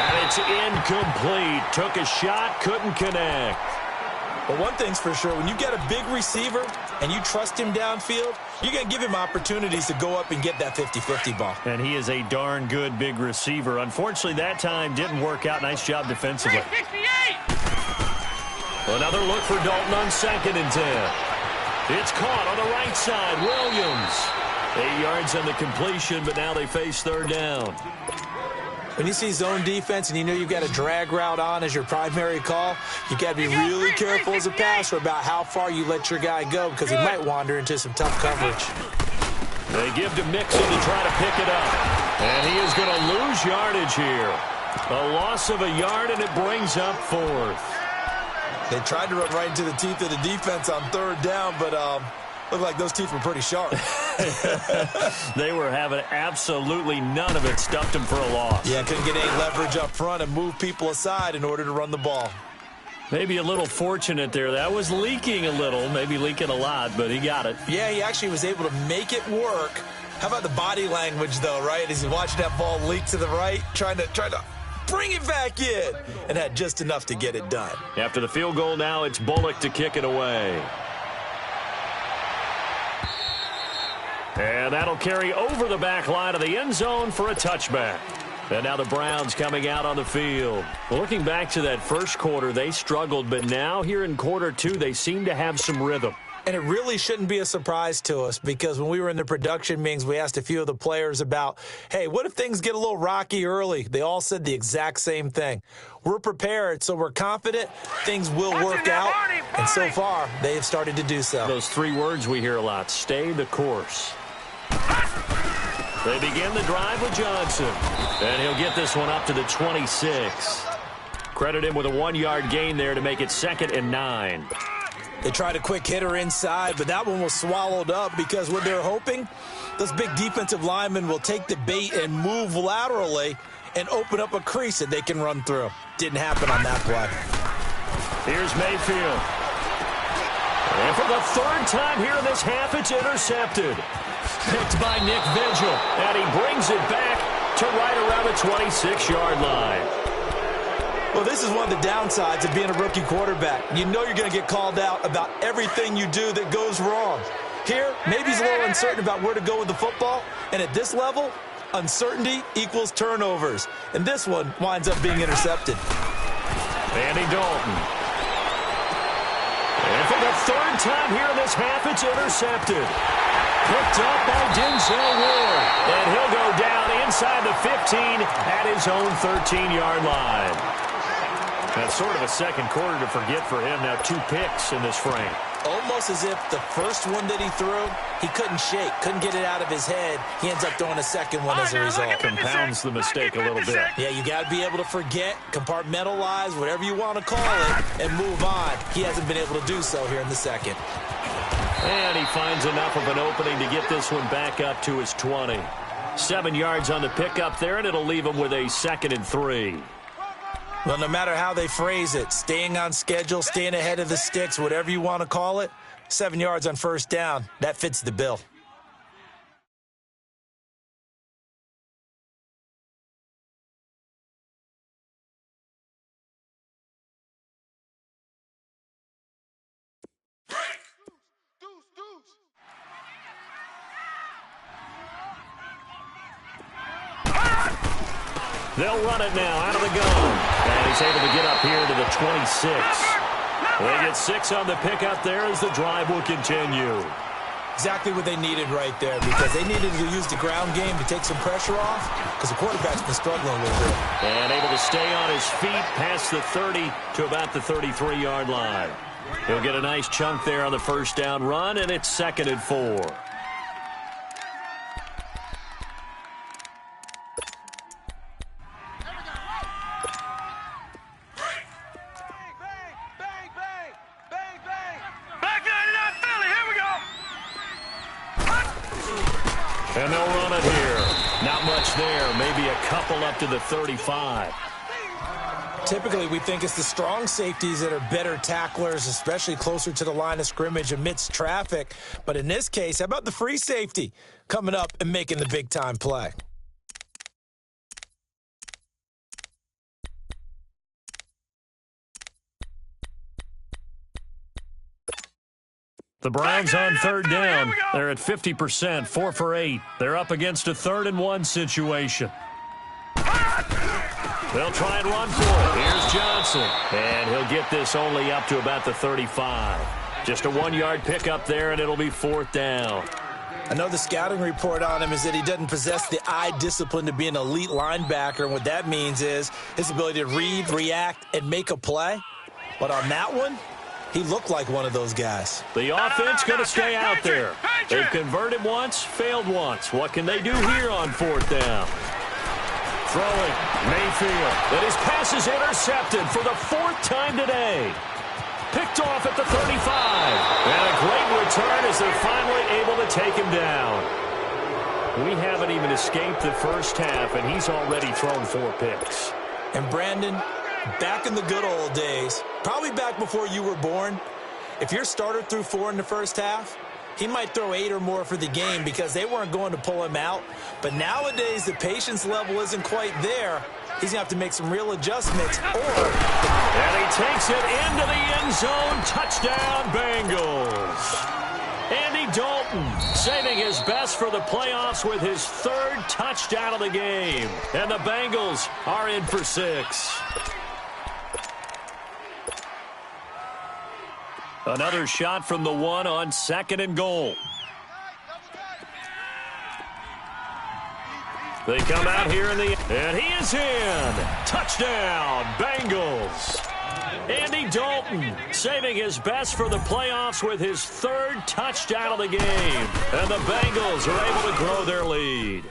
And it's incomplete. Took a shot, couldn't connect. But one thing's for sure, when you get a big receiver and you trust him downfield, you're going to give him opportunities to go up and get that 50-50 ball. And he is a darn good big receiver. Unfortunately, that time didn't work out. Nice job defensively. 368. Another look for Dalton on 2nd and 10. It's caught on the right side. Williams. 8 yards on the completion, but now they face 3rd down. When you see zone defense and you know you've got a drag route on as your primary call, you got to be really careful as a passer about how far you let your guy go because he might wander into some tough coverage. They give to Mixon to try to pick it up. And he is going to lose yardage here. A loss of a yard, and it brings up 4th. They tried to run right into the teeth of the defense on 3rd down, but looked like those teeth were pretty sharp. They were having absolutely none of it. Stuffed him for a loss. Yeah, couldn't get any leverage up front and move people aside in order to run the ball. Maybe a little fortunate there. That was leaking a little, maybe leaking a lot, but he got it. Yeah, he actually was able to make it work. How about the body language, though, right? As he's watching that ball leak to the right, trying to bring it back in, and had just enough to get it done. After the field goal now, it's Bullock to kick it away. And that'll carry over the back line of the end zone for a touchback. And now the Browns coming out on the field. Well, looking back to that first quarter, they struggled, but now here in quarter 2, they seem to have some rhythm. And it really shouldn't be a surprise to us because when we were in the production meetings, we asked a few of the players about, hey, what if things get a little rocky early? They all said the exact same thing. We're prepared, so we're confident things will work out. And so far, they have started to do so. Those three words we hear a lot, stay the course. They begin the drive with Johnson. And he'll get this one up to the 26. Credit him with a 1-yard gain there to make it 2nd and 9. They tried a quick hitter inside, but that one was swallowed up because what they're hoping, those big defensive linemen will take the bait and move laterally and open up a crease that they can run through. Didn't happen on that play. Here's Mayfield. And for the 3rd time here in this half, it's intercepted. Picked by Nick Vigil, and he brings it back to right around the 26-yard line. Well, this is one of the downsides of being a rookie quarterback. You know you're going to get called out about everything you do that goes wrong. Here, maybe he's a little uncertain about where to go with the football, and at this level, uncertainty equals turnovers. And this one winds up being intercepted. Andy Dalton. And for the 3rd time here in this half, it's intercepted. Picked up by Denzel Ward. And he'll go down inside the 15 at his own 13-yard line. That's sort of a second quarter to forget for him. Now 2 picks in this frame. Almost as if the first one that he threw, he couldn't shake, couldn't get it out of his head. He ends up throwing a second one as a result. Compounds the mistake a little bit. Yeah, you got to be able to forget, compartmentalize, whatever you want to call it, and move on. He hasn't been able to do so here in the second. And he finds enough of an opening to get this one back up to his 20. 7 yards on the pickup there, and it'll leave him with a 2nd and 3. Well, no matter how they phrase it, staying on schedule, staying ahead of the sticks, whatever you want to call it, 7 yards on 1st down, that fits the bill. They'll run it now out of the gun. And he's able to get up here to the 26. They get 6 on the pickup there as the drive will continue. Exactly what they needed right there because they needed to use the ground game to take some pressure off because the quarterback's been struggling a little bit. And able to stay on his feet past the 30 to about the 33-yard line. He'll get a nice chunk there on the 1st down run, and it's 2nd and 4. And they'll run it here. Not much there. Maybe a couple up to the 35. Typically, we think it's the strong safeties that are better tacklers, especially closer to the line of scrimmage amidst traffic. But in this case, how about the free safety coming up and making the big-time play? The Browns on 3rd down. They're at 50%, 4 for 8. They're up against a 3rd and 1 situation. They'll try and run for it. Here's Johnson. And he'll get this only up to about the 35. Just a 1-yard pickup there, and it'll be 4th down. I know the scouting report on him is that he doesn't possess the eye discipline to be an elite linebacker, and what that means is his ability to read, react, and make a play. But on that one, he looked like one of those guys. The offense going to stay out there. They've converted once, failed once. What can they do here on 4th down? Throwing, Mayfield. And his pass is intercepted for the 4th time today. Picked off at the 35. And a great return as they're finally able to take him down. We haven't even escaped the first half, and he's already thrown 4 picks. And Brandon, back in the good old days, probably back before you were born, if your starter threw 4 in the first half, he might throw 8 or more for the game because they weren't going to pull him out. But nowadays, the patience level isn't quite there. He's going to have to make some real adjustments. And he takes it into the end zone. Touchdown, Bengals. Andy Dalton saving his best for the playoffs with his 3rd touchdown of the game. And the Bengals are in for 6. Another shot from the one on 2nd and goal. They come out here and he is in. Touchdown, Bengals. Andy Dalton saving his best for the playoffs with his 3rd touchdown of the game. And the Bengals are able to grow their lead.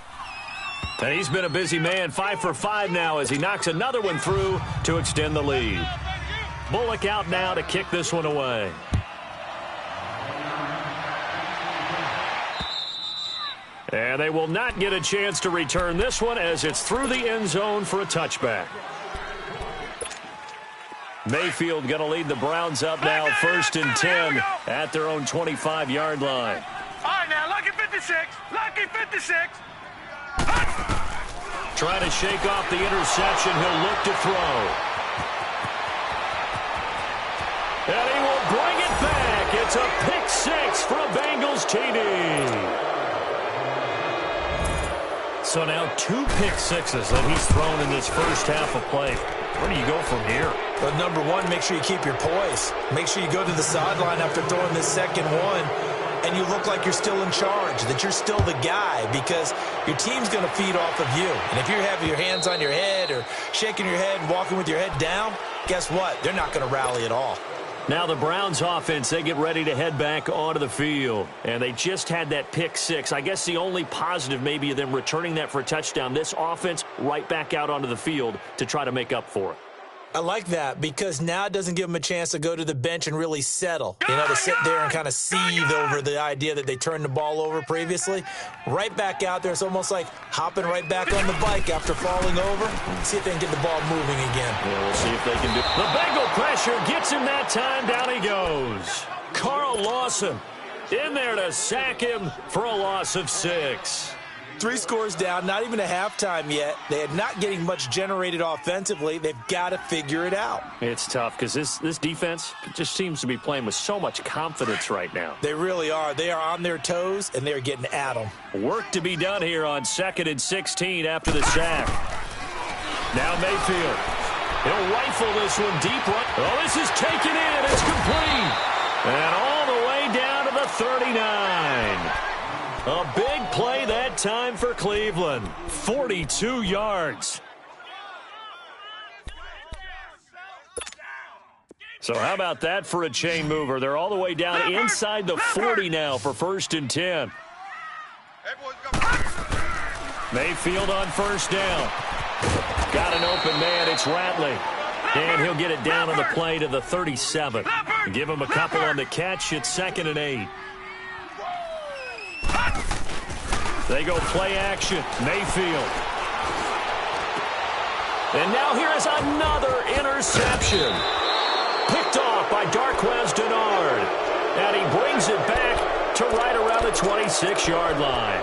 And he's been a busy man, 5 for 5 now as he knocks another one through to extend the lead. Bullock out now to kick this one away. And they will not get a chance to return this one as it's through the end zone for a touchback. Mayfield going to lead the Browns up now, 1st and 10 at their own 25-yard line. All right, now, lucky 56. Lucky 56. Trying to shake off the interception. He'll look to throw. And he will bring it back. It's a pick 6 for a Bengals TD. So now 2 pick sixes that he's thrown in this first half of play. Where do you go from here? But number one, make sure you keep your poise. Make sure you go to the sideline after throwing this second one, and you look like you're still in charge, that you're still the guy, because your team's going to feed off of you. And if you're having your hands on your head or shaking your head and walking with your head down, guess what? They're not going to rally at all. Now the Browns offense, they get ready to head back onto the field. And they just had that pick 6. I guess the only positive maybe of them returning that for a touchdown. This offense right back out onto the field to try to make up for it. I like that because now it doesn't give them a chance to go to the bench and really settle. You know, to sit there and kind of seethe over the idea that they turned the ball over previously. Right back out there, it's almost like hopping right back on the bike after falling over. See if they can get the ball moving again. Yeah, we'll see if they can do it. The Bengal pressure gets him that time. Down he goes. Carl Lawson in there to sack him for a loss of 6. 3 scores down, not even a halftime yet. They are not getting much generated offensively. They've got to figure it out. It's tough because this defense just seems to be playing with so much confidence right now. They really are. They are on their toes, and they're getting at them. Work to be done here on 2nd and 16 after the sack. Now Mayfield. He'll rifle this one deep right. Oh, this is taken in. It's complete. And all the way down to the 39. A big play that time for Cleveland. 42 yards. So how about that for a chain mover? They're all the way down inside the 40 now for 1st and 10. Mayfield on 1st down. Got an open man. It's Ratley. And he'll get it down on the play to the 37. Give him a couple on the catch. It's 2nd and 8. They go play action. Mayfield. And now here is another interception. Picked off by Darquez Denard. And he brings it back to right around the 26-yard line.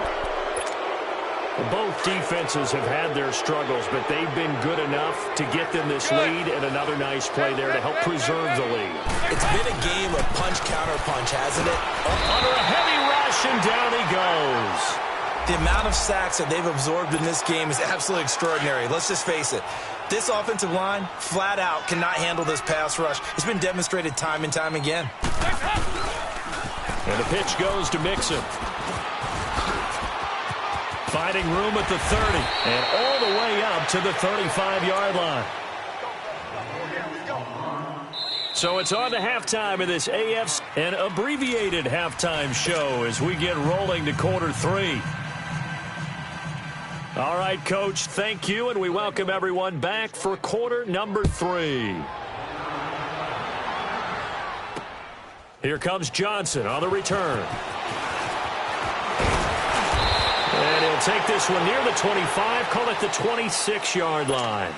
Both defenses have had their struggles, but they've been good enough to get them this lead, and another nice play there to help preserve the lead. It's been a game of punch-counter-punch, hasn't it? Under a heavy rush, and down he goes. The amount of sacks that they've absorbed in this game is absolutely extraordinary. Let's just face it. This offensive line, flat out, cannot handle this pass rush. It's been demonstrated time and time again. And the pitch goes to Mixon. Finding room at the 30. And all the way up to the 35-yard line. So it's on to halftime of this AFC, an abbreviated halftime show as we get rolling to quarter 3. All right, Coach, thank you, and we welcome everyone back for quarter number 3. Here comes Johnson on the return. And he'll take this one near the 25, call it the 26-yard line.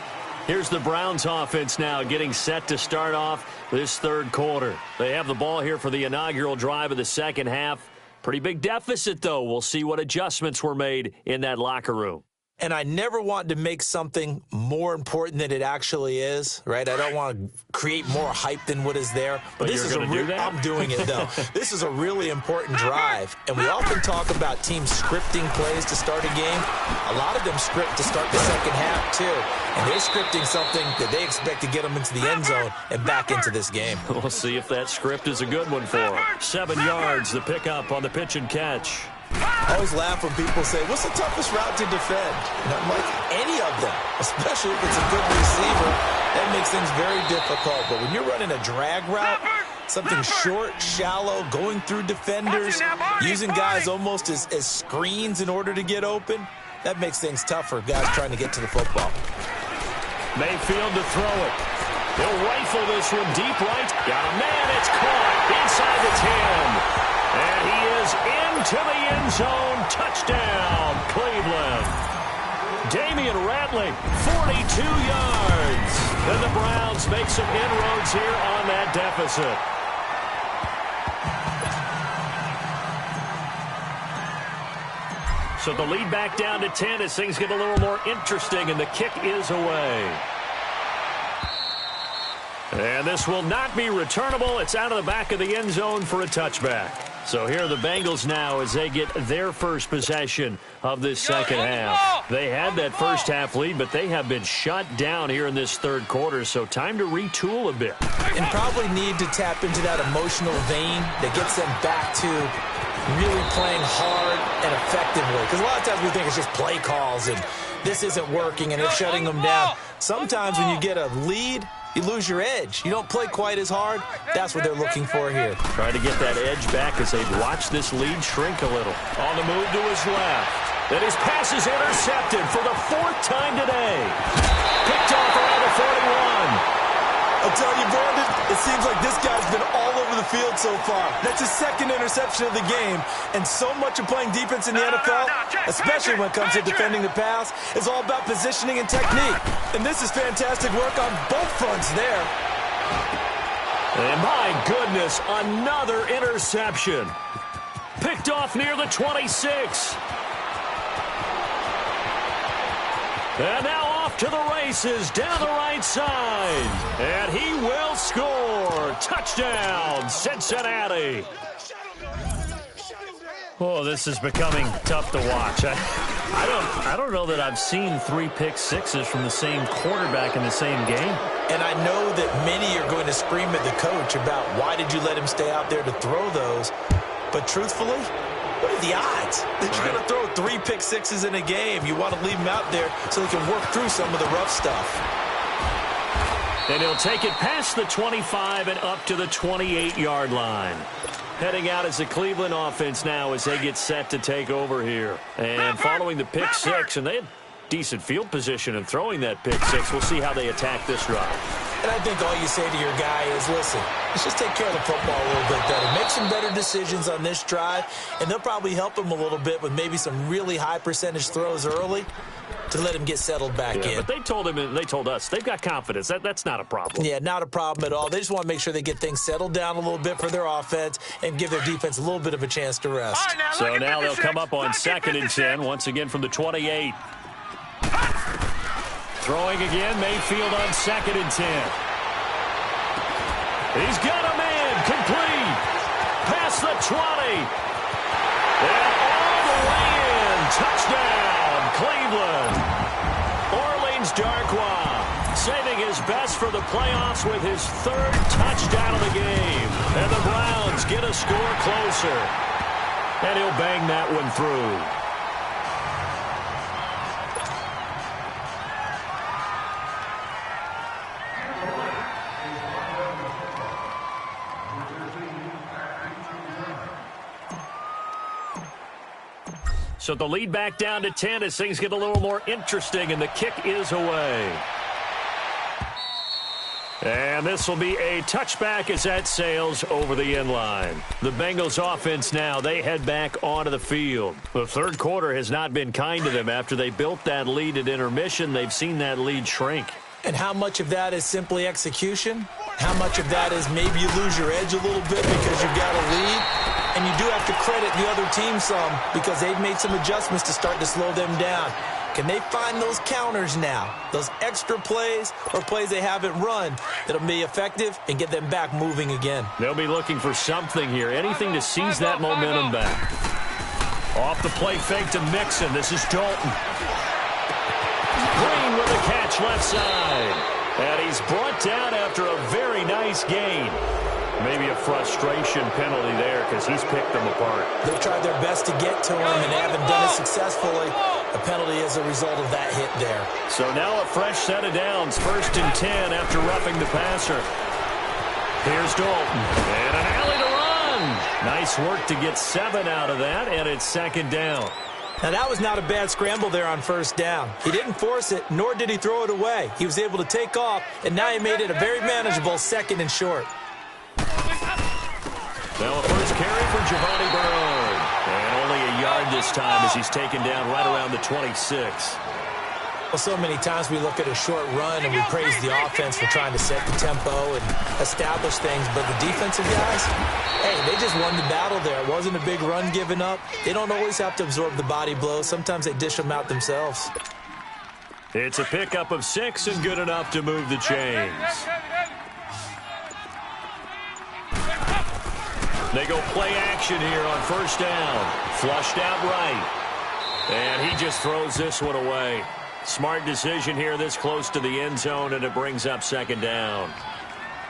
Here's the Browns offense now getting set to start off this third quarter. They have the ball here for the inaugural drive of the second half. Pretty big deficit, though. We'll see what adjustments were made in that locker room. And I never want to make something more important than it actually is, right? I don't want to create more hype than what is there. But this is I'm doing it, though. This is a really important drive. And we often talk about teams scripting plays to start a game. A lot of them script to start the second half, too. And they're scripting something that they expect to get them into the end zone and back into this game. We'll see if that script is a good one for them. 7 yards, the pickup on the pitch and catch. I always laugh when people say, what's the toughest route to defend? And I'm like, any of them, especially if it's a good receiver. That makes things very difficult. But when you're running a drag route, something short, shallow, going through defenders, using guys almost as screens in order to get open, that makes things tough for guys trying to get to the football. Mayfield to throw it. He'll rifle this one deep right. Got a man. It's caught inside the 10. And he is into the end zone. Touchdown, Cleveland. Damian Ratley, 42 yards. And the Browns make some inroads here on that deficit. So the lead back down to 10 as things get a little more interesting, and the kick is away. And this will not be returnable. It's out of the back of the end zone for a touchback. So here are the Bengals now as they get their first possession of this second half. They had that first half lead, but they have been shut down here in this third quarter, so time to retool a bit. And probably need to tap into that emotional vein that gets them back to really playing hard and effectively. Because a lot of times we think it's just play calls and this isn't working and it's shutting them down. Sometimes when you get a lead, you lose your edge. You don't play quite as hard. That's what they're looking for here. Trying to get that edge back as they watch this lead shrink a little. On the move to his left. Then his pass is intercepted for the 4th time today. Picked off around the 41. I'll tell you, Brandon, it seems like this guy's been all over the field so far. That's his 2nd interception of the game. And so much of playing defense in the NFL, especially when it comes to defending the pass, is all about positioning and technique. And this is fantastic work on both fronts there. And my goodness, another interception. Picked off near the 26. And now off to the races down the right side. And he will score. Touchdown, Cincinnati. Oh, this is becoming tough to watch. I don't know that I've seen 3 pick sixes from the same quarterback in the same game. And I know that many are going to scream at the coach about why did you let him stay out there to throw those. But truthfully, what are the odds that you're going to throw 3 pick sixes in a game? You want to leave them out there so they can work through some of the rough stuff. And he'll take it past the 25 and up to the 28-yard line. Heading out as the Cleveland offense now as they get set to take over here. And following the pick 6, and they had decent field position in throwing that pick 6. We'll see how they attack this drive. And I think all you say to your guy is, listen, let's just take care of the football a little bit better. Make some better decisions on this drive, and they'll probably help him a little bit with maybe some really high percentage throws early to let him get settled back in. But they told him and they told us they've got confidence. That's not a problem. Yeah, not a problem at all. They just want to make sure they get things settled down a little bit for their offense and give their defense a little bit of a chance to rest. So now they'll come up on 2nd and 10, once again from the 28. Throwing again, Mayfield on 2nd and 10. He's got a man, complete. Past the 20. And all the way in. Touchdown, Cleveland. Orleans Darkwa saving his best for the playoffs with his 3rd touchdown of the game. And the Browns get a score closer. And he'll bang that one through. So the lead back down to 10 as things get a little more interesting, and the kick is away. And this will be a touchback as that sails over the end line. The Bengals offense now, they head back onto the field. The third quarter has not been kind to them. After they built that lead at intermission, they've seen that lead shrink. And how much of that is simply execution? How much of that is maybe you lose your edge a little bit because you've got a lead? And you do have to credit the other team some because they've made some adjustments to start to slow them down. Can they find those counters now, those extra plays or plays they haven't run that'll be effective and get them back moving again? They'll be looking for something here, anything to seize that momentum back. Off the play fake to Mixon. This is Dalton. Green with a catch left side. And he's brought down after a very nice gain. Maybe a frustration penalty there because he's picked them apart. They've tried their best to get to him and they haven't done it successfully. A penalty as a result of that hit there. So now a fresh set of downs. 1st and 10 after roughing the passer. Here's Dalton. And an alley to run. Nice work to get 7 out of that, and it's 2nd down. Now, that was not a bad scramble there on 1st down. He didn't force it, nor did he throw it away. He was able to take off, and now he made it a very manageable 2nd and short. Now a first carry for Giovanni Bernard. And only a yard this time as he's taken down right around the 26. Well, so many times we look at a short run and we praise the offense for trying to set the tempo and establish things, but the defensive guys, hey, they just won the battle there. It wasn't a big run given up. They don't always have to absorb the body blows. Sometimes they dish them out themselves. It's a pickup of 6 and good enough to move the chains. They go play action here on 1st down. Flushed out right. And he just throws this one away. Smart decision here this close to the end zone, and it brings up 2nd down.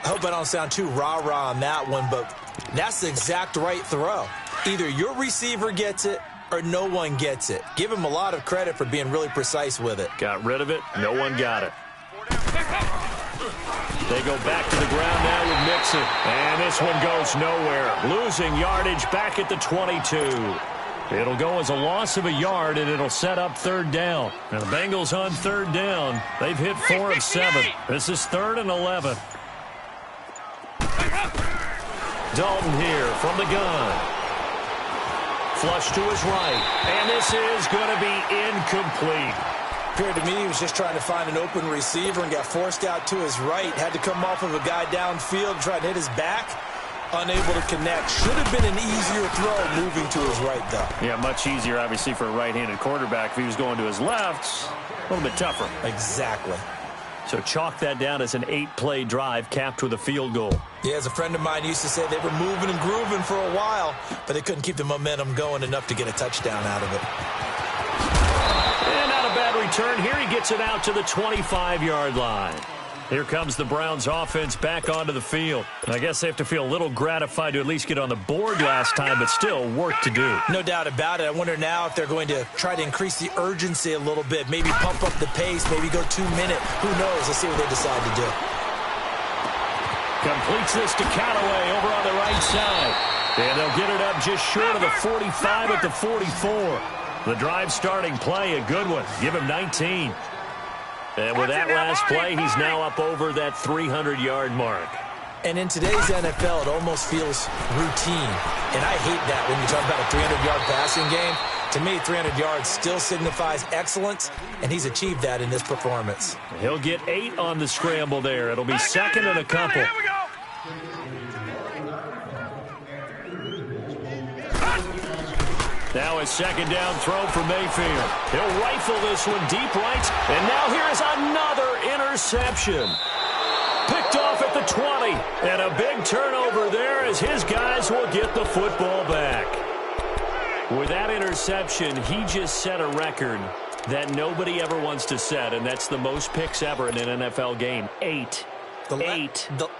I hope I don't sound too rah-rah on that one, but that's the exact right throw. Either your receiver gets it or no one gets it. Give him a lot of credit for being really precise with it. Got rid of it. No one got it. They go back to the ground now with Mixon. And this one goes nowhere. Losing yardage back at the 22. It'll go as a loss of a yard, and it'll set up 3rd down. Now the Bengals on 3rd down. They've hit 4 of 7. This is 3rd and 11. Dalton here from the gun. Flush to his right. And this is going to be incomplete. Appeared to me he was just trying to find an open receiver and got forced out to his right. Had to come off of a guy downfield, try to hit his back. Unable to connect. Should have been an easier throw moving to his right, though. Yeah, much easier, obviously, for a right-handed quarterback. If he was going to his left, a little bit tougher. Exactly. So chalk that down as an 8-play drive capped with a field goal. Yeah, as a friend of mine used to say, they were moving and grooving for a while, but they couldn't keep the momentum going enough to get a touchdown out of it. And not a bad return. Here he gets it out to the 25-yard line. Here comes the Browns offense back onto the field. I guess they have to feel a little gratified to at least get on the board last time, but still work to do. No doubt about it. I wonder now if they're going to try to increase the urgency a little bit, maybe pump up the pace, maybe go 2-minute. Who knows? Let's see what they decide to do. Completes this to Callaway over on the right side. And they'll get it up just short of the 45 at the 44. The drive starting play, a good one. Give him 19. And with that last play, he's now up over that 300-yard mark. And in today's NFL, it almost feels routine. And I hate that when you talk about a 300-yard passing game. To me, 300 yards still signifies excellence, and he's achieved that in this performance. He'll get 8 on the scramble there. It'll be 2nd and a couple. Here we go. Now a 2nd down throw for Mayfield. He'll rifle this one deep right. And now here is another interception. Picked off at the 20. And a big turnover there as his guys will get the football back. With that interception, he just set a record that nobody ever wants to set, and that's the most picks ever in an NFL game. 8.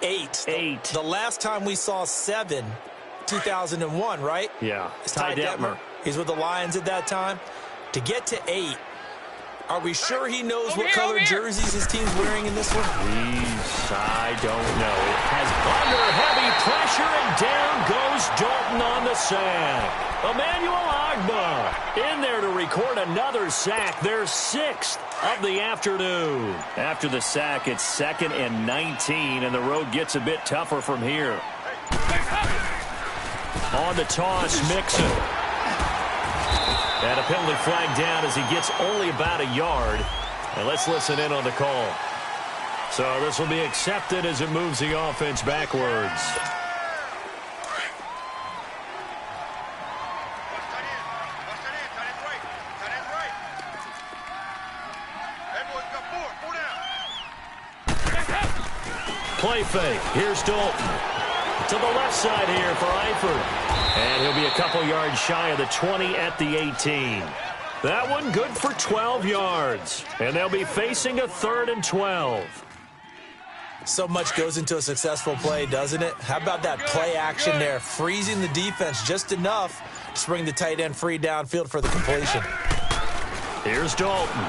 Eight. The last time we saw 7, 2001, right? Yeah. It's Ty Detmer. He's with the Lions at that time. To get to 8, are we sure he knows what color jerseys his team's wearing in this one? I don't know. It has under heavy pressure, and down goes Dalton on the sack. Emmanuel Ogbah in there to record another sack. Their 6th of the afternoon. After the sack, it's 2nd and 19, and the road gets a bit tougher from here. On the toss, Mixon. And a penalty flag down as he gets only about a yard. And let's listen in on the call. So this will be accepted as it moves the offense backwards. play fake. Here's Dalton. To the left side here for Eifert. And he'll be a couple yards shy of the 20 at the 18. That one good for 12 yards. And they'll be facing a 3rd and 12. So much goes into a successful play, doesn't it? How about that play action there, freezing the defense just enough to bring the tight end free downfield for the completion. Here's Dalton.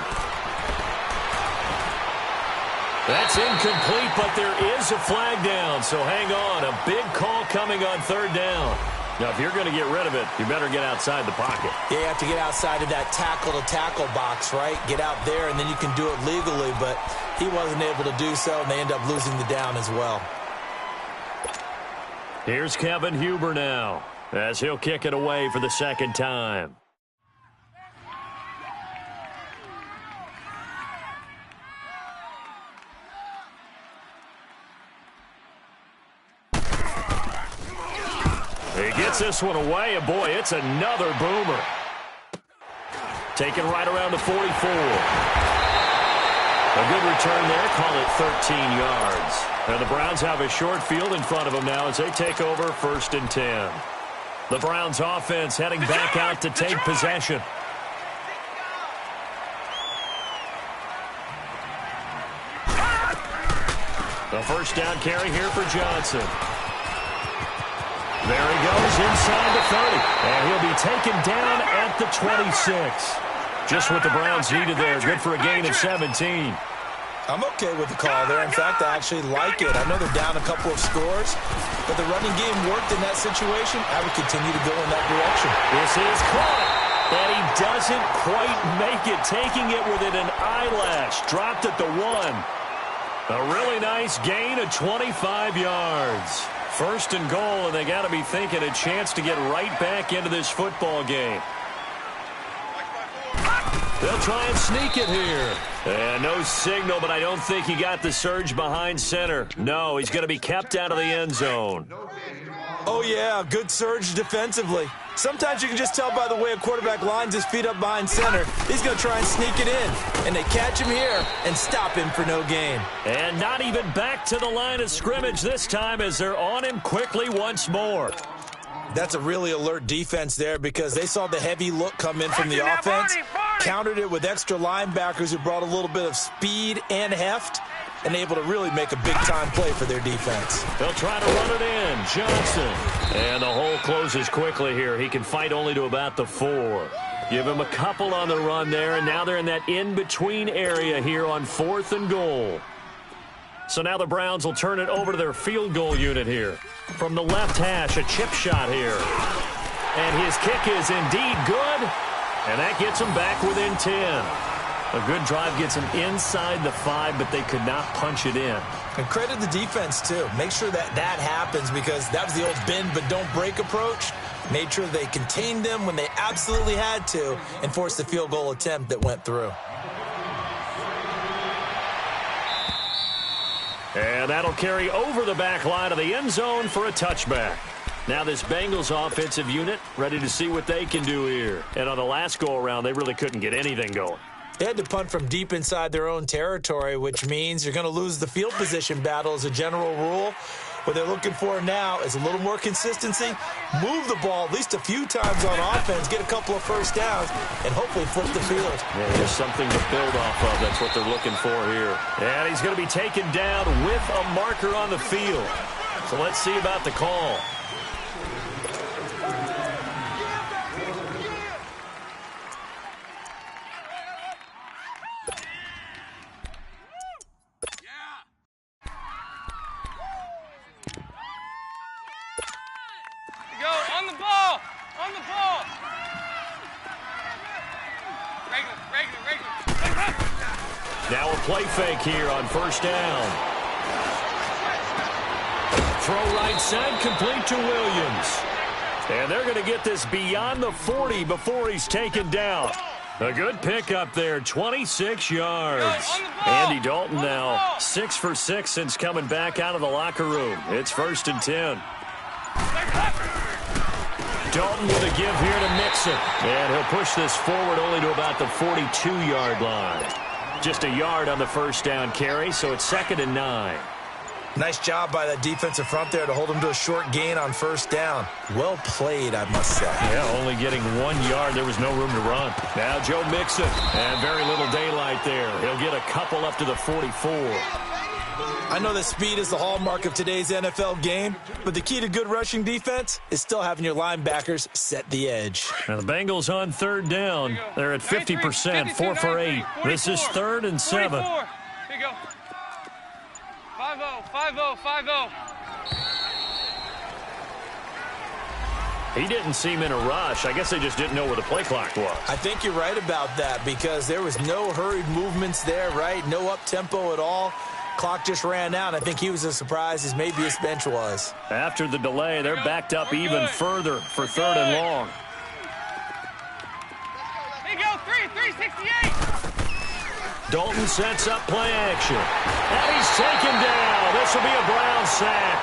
That's incomplete, but there is a flag down, so hang on. A big call coming on 3rd down. Now, if you're going to get rid of it, you better get outside the pocket. Yeah, you have to get outside of that tackle-to-tackle box, right? Get out there, and then you can do it legally, but he wasn't able to do so, and they end up losing the down as well. Here's Kevin Huber now, as he'll kick it away for the 2nd time. He gets this one away, and boy, it's another boomer. Taken right around the 44. A good return there, call it 13 yards. And the Browns have a short field in front of them now as they take over 1st and 10. The Browns offense heading back out to take possession. A 1st down carry here for Johnson. There he goes inside the 30. And he'll be taken down at the 26. Just what the Browns needed there. Good for a gain of 17. I'm okay with the call there. In fact, I actually like it. I know they're down a couple of scores, but the running game worked in that situation. I would continue to go in that direction. This is caught. And he doesn't quite make it. Taking it within an eyelash. Dropped at the 1. A really nice gain of 25 yards. 1st and goal, and they got to be thinking a chance to get right back into this football game. They'll try and sneak it here. And no signal, but I don't think he got the surge behind center. No, he's going to be kept out of the end zone. Oh, yeah, good surge defensively. Sometimes you can just tell by the way a quarterback lines his feet up behind center. He's going to try and sneak it in. And they catch him here and stop him for no gain. And not even back to the line of scrimmage this time as they're on him quickly once more. That's a really alert defense there because they saw the heavy look come in from the offense, countered it with extra linebackers who brought a little bit of speed and heft, and able to really make a big-time play for their defense. They'll try to run it in. Johnson. And the hole closes quickly here. He can fight only to about the 4. Give him a couple on the run there, and now they're in that in-between area here on 4th and goal. So now the Browns will turn it over to their field goal unit here. From the left hash, a chip shot here. And his kick is indeed good, and that gets him back within 10. A good drive gets them inside the 5, but they could not punch it in. And credit the defense, too. Make sure that that happens because that was the old bend but don't break approach. Made sure they contained them when they absolutely had to and forced the field goal attempt that went through. And that'll carry over the back line of the end zone for a touchback. Now this Bengals offensive unit ready to see what they can do here. And on the last go-around, they really couldn't get anything going. They had to punt from deep inside their own territory, which means you're going to lose the field position battle as a general rule. What they're looking for now is a little more consistency, move the ball at least a few times on offense, get a couple of 1st downs, and hopefully flip the field. Yeah, there's something to build off of. That's what they're looking for here. And he's going to be taken down with a marker on the field. So let's see about the call. Now a play fake here on 1st down. Throw right side, complete to Williams. And they're going to get this beyond the 40 before he's taken down. A good pickup there, 26 yards. Andy Dalton now 6 for 6 since coming back out of the locker room. It's 1st and 10. Dalton with a give here to Mixon. And he'll push this forward only to about the 42-yard line. Just a yard on the 1st down carry, so it's 2nd and 9. Nice job by that defensive front there to hold him to a short gain on first down. Well played, I must say. Yeah, only getting 1 yard. There was no room to run. Now Joe Mixon, and very little daylight there. He'll get a couple up to the 44. I know that speed is the hallmark of today's NFL game, but the key to good rushing defense is still having your linebackers set the edge. Now the Bengals on third down. They're at 50%, 4 for 8. This is 3rd and 7. Here you go. 5-0, 5-0, 5-0. He didn't seem in a rush. I guess they just didn't know where the play clock was. I think you're right about that because there was no hurried movements there, right? No up-tempo at all. Clock just ran out. I think he was as surprised as maybe his bench was. After the delay, they're backed up even further for 3rd and long. Here you go, 368. Dalton sets up play action. And he's taken down. This will be a Brown sack.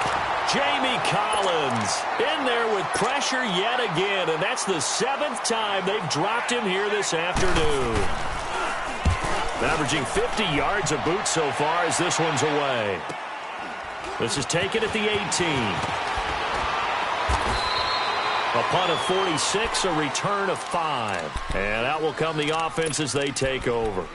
Jamie Collins in there with pressure yet again, and that's the 7th time they've dropped him here this afternoon. Averaging 50 yards a boot so far as this one's away. This is taken at the 18. A punt of 46, a return of 5. And out will come the offense as they take over.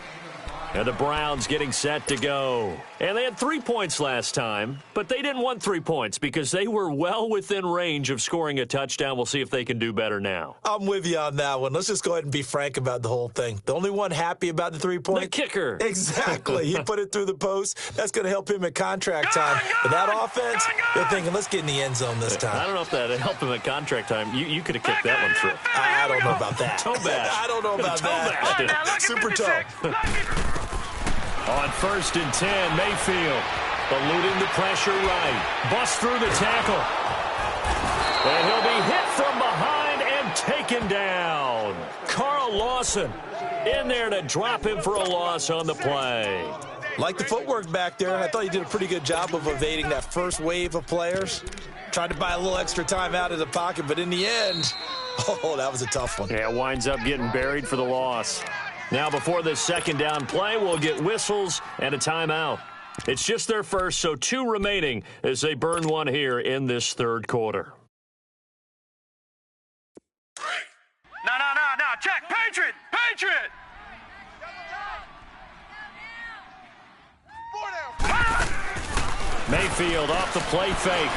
And the Browns getting set to go. And they had 3 points last time, but they didn't want 3 points because they were well within range of scoring a touchdown. We'll see if they can do better now. I'm with you on that one. Let's just go ahead and be frank about the whole thing. The only one happy about the 3 points? The kicker. Exactly. He put it through the post. That's going to help him at contract time. But that offense, they're thinking, let's get in the end zone this time. I don't know if that helped him at contract time. You could have kicked that one through. I don't know about that. Toe bash. I don't know about that. Super toe. On 1st and 10, Mayfield eluding the pressure right. Busts through the tackle. And he'll be hit from behind and taken down. Carl Lawson in there to drop him for a loss on the play. Like the footwork back there, I thought he did a pretty good job of evading that first wave of players. Tried to buy a little extra time out of the pocket, but in the end, oh, that was a tough one. Yeah, winds up getting buried for the loss. Now, before this 2nd down play, we'll get whistles and a timeout. It's just their first, so 2 remaining as they burn one here in this 3rd quarter. No. Check. Patriot. Mayfield off the play fake.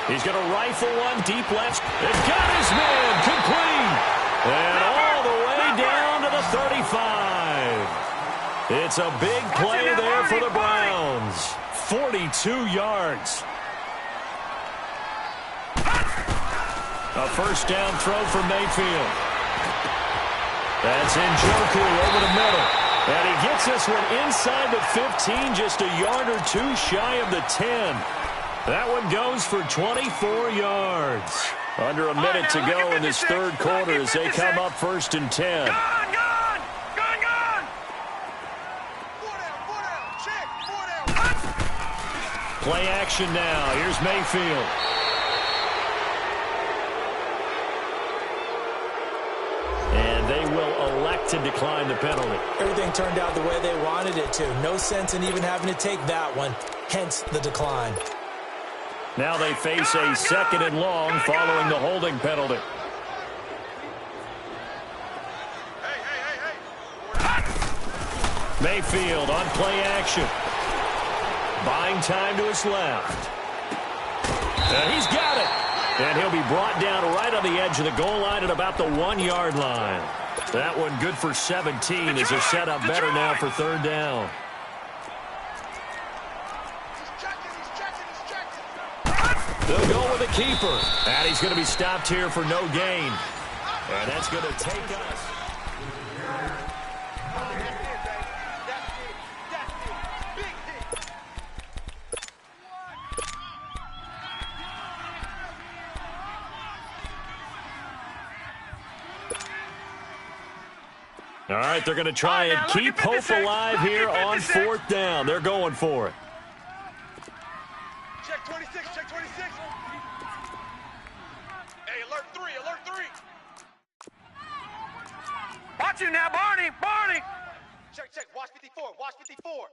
He's going to rifle one deep left. It's got his man complete. And all the way down to the 35. It's a big play there for the Browns. 42 yards. A 1st down throw for Mayfield. That's Njoku over the middle. And he gets this one inside the 15, just a yard or 2 shy of the 10. That one goes for 24 yards. Under a minute to go in this 3rd quarter as they come up 1st and 10. Gone. Play action now. Here's Mayfield. And they will elect to decline the penalty. Everything turned out the way they wanted it to. No sense in even having to take that one, hence the decline. Now they face a 2nd and long following the holding penalty. Mayfield on play action. Buying time to his left. And he's got it. And he'll be brought down right on the edge of the goal line at about the 1-yard line. That one good for 17 as they're set up better now for 3rd down. They'll go with a keeper. And he's going to be stopped here for no gain. And that's going to take us. All right, they're going to try and keep hope alive here on 4th down. They're going for it. Check 26. Hey, alert 3. Watch you now, Barney. Check. Watch 54.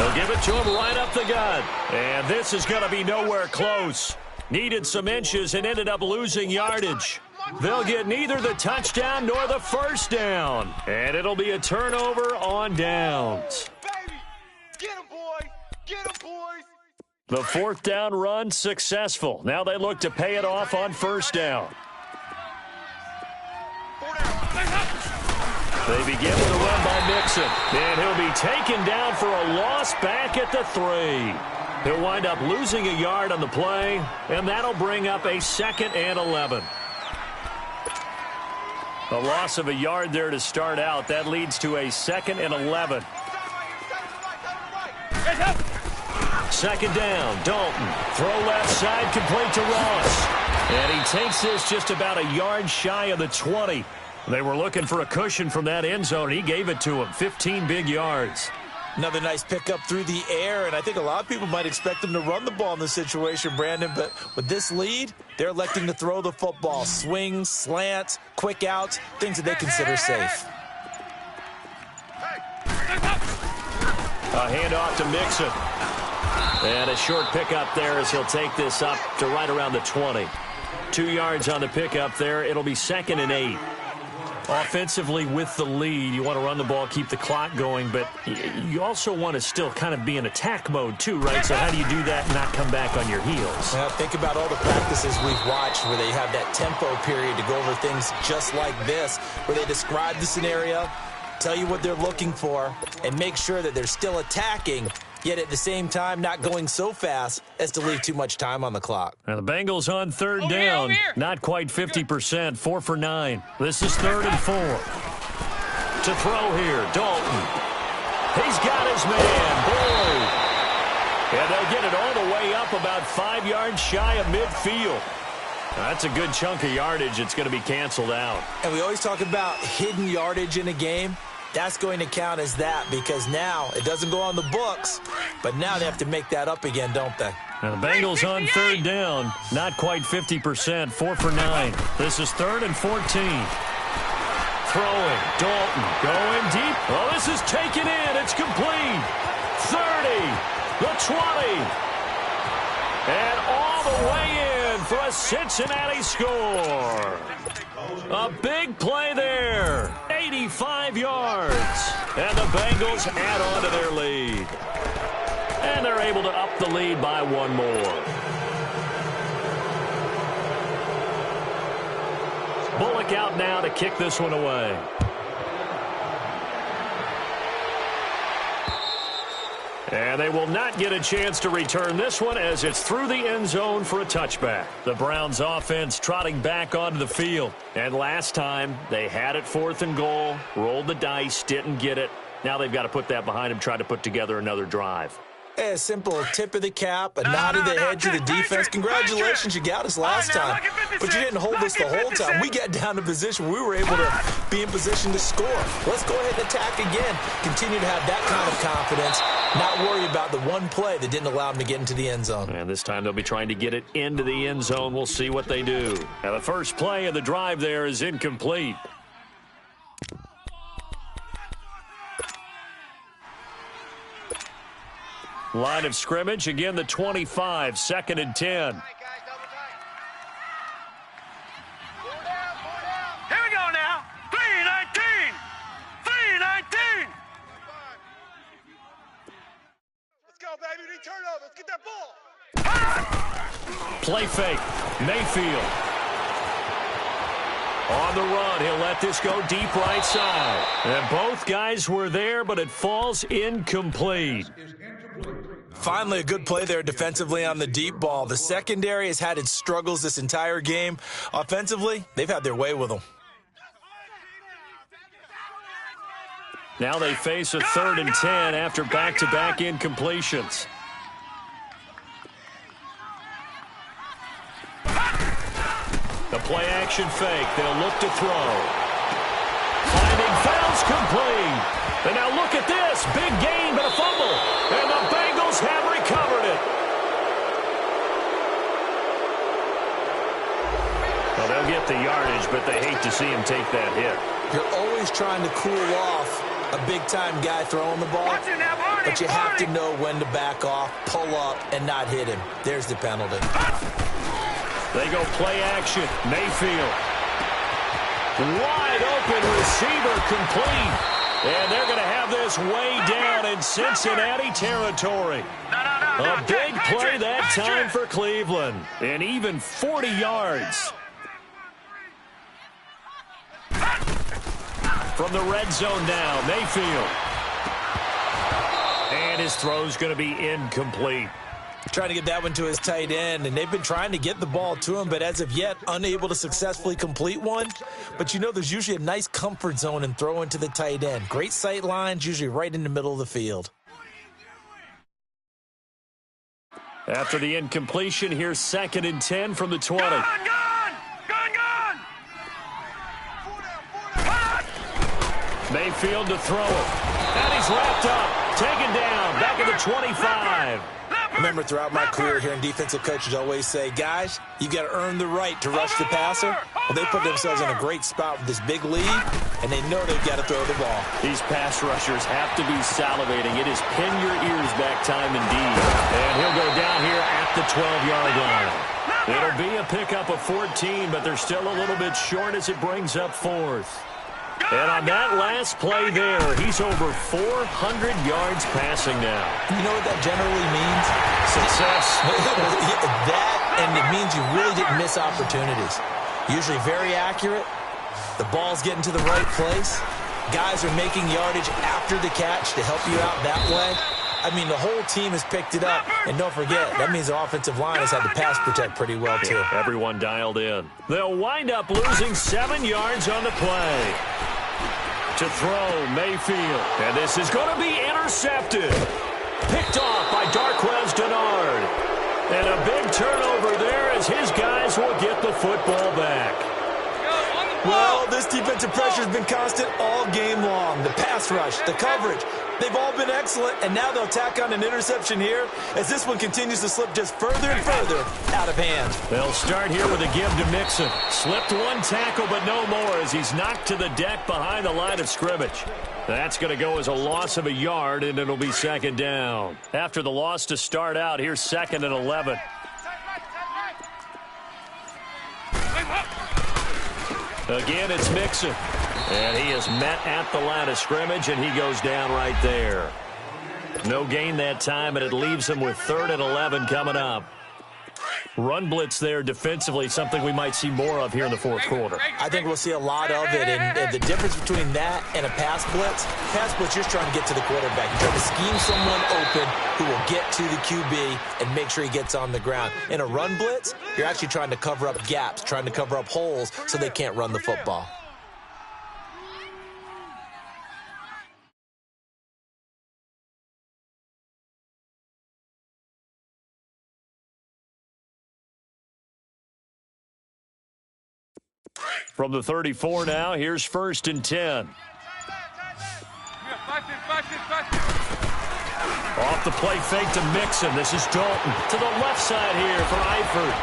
They'll give it to him right up the gut. And this is going to be nowhere close. Needed some inches and ended up losing yardage. They'll get neither the touchdown nor the first down. And it'll be a turnover on downs. Get him, boys! Get him, boys! The fourth down run successful. Now they look to pay it off on first down. They begin with a run by Mixon. And he'll be taken down for a loss back at the 3. He'll wind up losing a yard on the play, and that'll bring up a 2nd and 11. A loss of a yard there to start out. That leads to a 2nd and 11. Second down, Dalton. Throw left side, complete to Ross. And he takes this just about a yard shy of the 20. They were looking for a cushion from that end zone, and he gave it to him. 15 big yards. Another nice pickup through the air, and I think a lot of people might expect them to run the ball in this situation, Brandon, but with this lead, they're electing to throw the football. Swings, slants, quick outs, things that they consider safe. A handoff to Mixon. And a short pickup there as he'll take this up to right around the 20. 2 yards on the pickup there. It'll be 2nd and 8. Offensively with the lead, you want to run the ball, keep the clock going, but you also want to still kind of be in attack mode too, right? So how do you do that and not come back on your heels? Well, think about all the practices we've watched where they have that tempo period to go over things just like this, where they describe the scenario, tell you what they're looking for, and make sure that they're still attacking, yet at the same time not going so fast as to leave too much time on the clock. Now the Bengals on third down. Not quite 50%, 4 for 9. This is 3rd and 4. To throw here, Dalton. He's got his man, Boyd. And they'll get it all the way up about 5 yards shy of midfield. That's a good chunk of yardage. It's going to be canceled out. And we always talk about hidden yardage in a game. That's going to count as that because now it doesn't go on the books, but now they have to make that up again, don't they? Now the Bengals on third down, not quite 50%, 4 for 9. This is 3rd and 14. Throwing, Dalton going deep. Oh, this is taken in. It's complete. 30, the 20, and all the way in for a Cincinnati score. A big play there. 85 yards. And the Bengals add on to their lead. And they're able to up the lead by 1 more. Bullock out now to kick this one away. And they will not get a chance to return this one as it's through the end zone for a touchback. The Browns offense trotting back onto the field. And last time, they had it 4th and goal, rolled the dice, didn't get it. Now they've got to put that behind them, try to put together another drive. A simple tip of the cap, a nod of the head to the defense. Congratulations, you got us last time. But you didn't hold us the whole time. We got down to position. We were able to be in position to score. Let's go ahead and attack again. Continue to have that kind of confidence. Not worry about the one play that didn't allow them to get into the end zone. And this time they'll be trying to get it into the end zone. We'll see what they do. Now the first play of the drive there is incomplete. Line of scrimmage, again the 25, 2nd and 10. Here we go now. 3-19. 3-19. Let's go, baby. We turn over. Let's get that ball. Play fake. Mayfield. On the run, he'll let this go deep right side. And both guys were there, but it falls incomplete. Finally, a good play there defensively on the deep ball. The secondary has had its struggles this entire game. Offensively, they've had their way with them. Now they face a 3rd and 10 after back-to-back incompletions. The play-action fake. They'll look to throw. Finding fouls complete. And now look at this. Big gain, but a fumble. And the Bengals have recovered it. Well, they'll get the yardage, but they hate to see him take that hit. You're always trying to cool off a big-time guy throwing the ball. but you have to know when to back off, pull up, and not hit him. There's the penalty. They go play action. Mayfield. Wide open receiver complete. And they're going to have this way down in Cincinnati territory. A big play that time for Cleveland. And even 40 yards. From the red zone now, Mayfield. And his throw's going to be incomplete. Trying to get that one to his tight end, and they've been trying to get the ball to him, but as of yet, unable to successfully complete one. But you know there's usually a nice comfort zone in throwing to the tight end. Great sight lines, usually right in the middle of the field. After the incompletion, here's 2nd and 10 from the 20. Gone! Mayfield to throw it. And he's wrapped up. Taken down. Back at the 25. Remember, throughout my career here in defensive coaches always say, guys, you got to earn the right to rush the passer. Well, they put themselves in a great spot with this big lead, and they know they've got to throw the ball. These pass rushers have to be salivating. It is pin your ears back time indeed. And he'll go down here at the 12-yard line. It'll be a pickup of 14, but they're still a little bit short as it brings up 4th. And on that last play there, he's over 400 yards passing now. You know what that generally means? Success. That, and it means you really didn't miss opportunities. Usually very accurate. The ball's getting to the right place. Guys are making yardage after the catch to help you out that way. I mean, the whole team has picked it up. And don't forget, that means the offensive line has had to pass protect pretty well, too. Everyone dialed in. They'll wind up losing 7 yards on the play. To throw, Mayfield. And this is going to be intercepted. Picked off by Darquez Denard. And a big turnover there as his guys will get the football back. Well, this defensive pressure has been constant all game long. The pass rush, the coverage, they've all been excellent, and now they'll tack on an interception here as this one continues to slip just further and further out of hand. They'll start here with a give to Mixon. Slipped one tackle, but no more as he's knocked to the deck behind the line of scrimmage. That's going to go as a loss of a yard, and it'll be 2nd down. After the loss to start out, here's 2nd and 11. Again, it's Mixon. And he is met at the line of scrimmage, and he goes down right there. No gain that time, and it leaves him with 3rd and 11 coming up. Run blitz there defensively, something we might see more of here in the 4th quarter. I think we'll see a lot of it, and the difference between that and a pass blitz, you're just trying to get to the quarterback. You're trying to scheme someone open who will get to the QB and make sure he gets on the ground. In a run blitz, you're actually trying to cover up gaps, trying to cover up holes so they can't run the football. From the 34 now, here's 1st and 10. Off the play fake to Mixon. This is Dalton to the left side here for Eifert.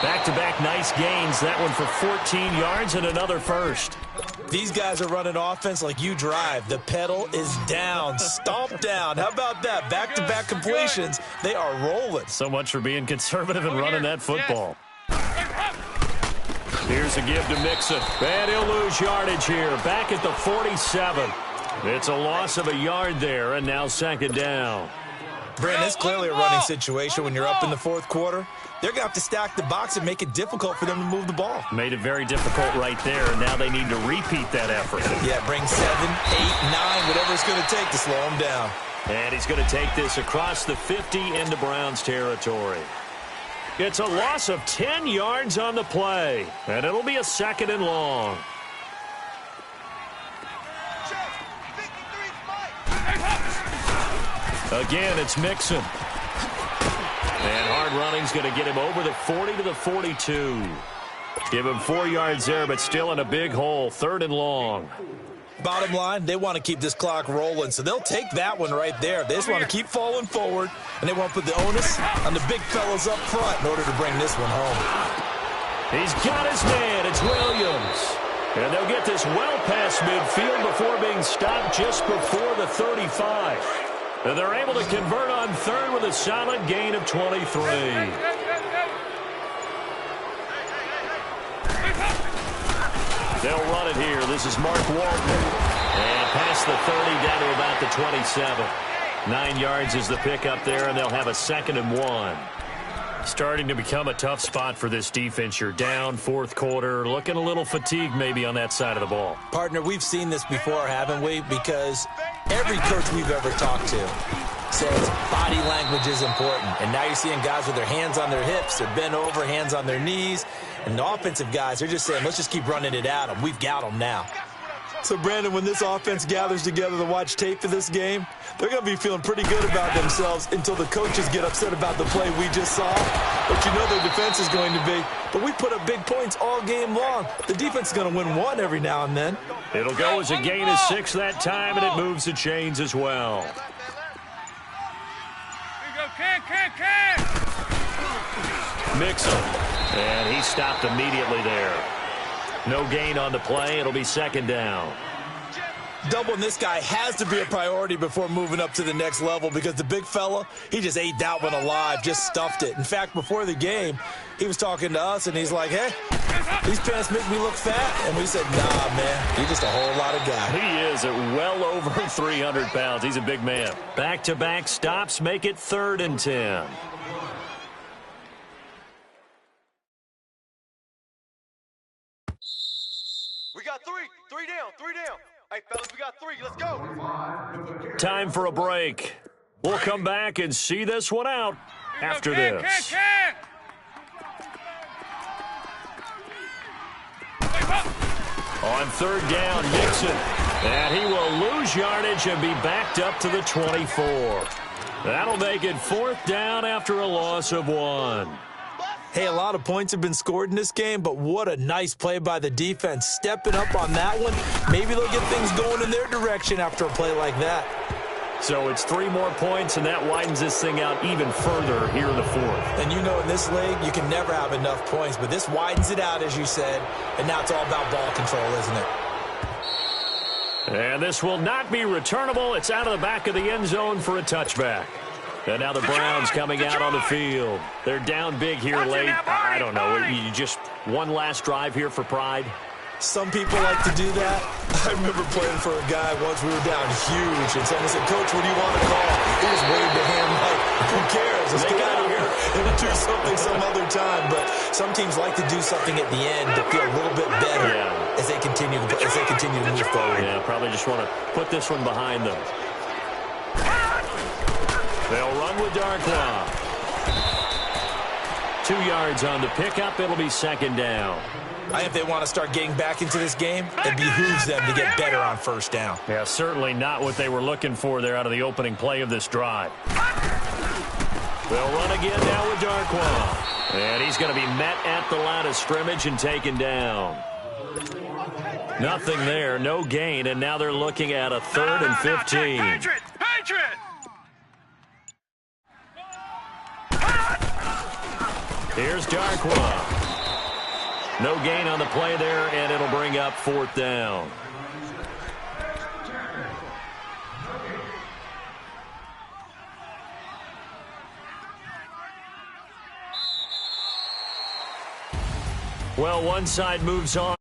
Back-to-back nice gains. That one for 14 yards and another first. These guys are running offense like you drive. The pedal is down, stomped down. How about that? Back-to-back completions. They are rolling. So much for being conservative and running that football. Here's a give to Mixon. And he'll lose yardage here. Back at the 47. It's a loss of a yard there, and now 2nd down. Brandon, it's clearly a running situation when you're up in the 4th quarter. They're going to have to stack the box and make it difficult for them to move the ball. Made it very difficult right there, and now they need to repeat that effort. Yeah, bring 7, 8, 9, whatever it's going to take to slow them down. And he's going to take this across the 50 into Browns territory. It's a loss of 10 yards on the play, and it'll be a 2nd and long. Again, it's Mixon. And hard running's going to get him over the 40 to the 42. Give him 4 yards there, but still in a big hole. 3rd and long. Bottom line, they want to keep this clock rolling, so they'll take that one right there. They just want to keep falling forward, and they want to put the onus on the big fellas up front in order to bring this one home. He's got his man. It's Williams. And they'll get this well past midfield before being stopped just before the 35. And they're able to convert on third with a solid gain of 23. They'll run it here. This is Mark Walton. And past the 30 down to about the 27. 9 yards is the pickup there, and they'll have a 2nd and 1. Starting to become a tough spot for this defense. You're down, fourth quarter, looking a little fatigued maybe on that side of the ball. Partner, we've seen this before, haven't we? Because every coach we've ever talked to says body language is important. And now you're seeing guys with their hands on their hips, they're bent over, hands on their knees. And the offensive guys, they're just saying, let's just keep running it at them. We've got them now. So, Brandon, when this offense gathers together to watch tape for this game, they're going to be feeling pretty good about themselves until the coaches get upset about the play we just saw. But you know their defense is going to be. But we put up big points all game long. The defense is going to win one every now and then. It'll go as a gain of 6 that time, and it moves the chains as well. Mixon. And he stopped immediately there. No gain on the play. It'll be 2nd down. Doubling this guy has to be a priority before moving up to the next level because the big fella, he just ate that one alive, just stuffed it. In fact, before the game, he was talking to us, and he's like, hey, these pants make me look fat. And we said, nah, man, you're just a whole lot of guy. He is at well over 300 pounds. He's a big man. Back-to-back stops make it 3rd and 10. We got 3 down. Hey, fellas, we got 3. Let's go. Time for a break. We'll come back and see this one out after this. On 3rd down, Nixon. And he will lose yardage and be backed up to the 24. That'll make it 4th down after a loss of 1. Hey, a lot of points have been scored in this game, but what a nice play by the defense. Stepping up on that one, maybe they'll get things going in their direction after a play like that. So it's 3 more points, and that widens this thing out even further here in the 4th. And you know in this league, you can never have enough points, but this widens it out, as you said, and now it's all about ball control, isn't it? And this will not be returnable. It's out of the back of the end zone for a touchback. And now the Browns coming out on the field. They're down big here late. I don't know. You just one last drive here for pride? Some people like to do that. I remember playing for a guy once. We were down huge, and someone said, Coach, what do you want to call? He just waved a hand like, who cares? Let's get out of here and do something some other time. But some teams like to do something at the end to feel a little bit better as they continue to move forward. Yeah, probably just want to put this one behind them. They'll run with Darkwa. 2 yards on the pickup. It'll be 2nd down. I think if they want to start getting back into this game, it behooves them to get better on 1st down. Yeah, certainly not what they were looking for there out of the opening play of this drive. They'll run again now with Darkwa. And he's going to be met at the line of scrimmage and taken down. Nothing there, no gain, and now they're looking at a 3rd and 15. Patriot! Here's Darkwa. No gain on the play there, and it'll bring up 4th down. Well, one side moves on.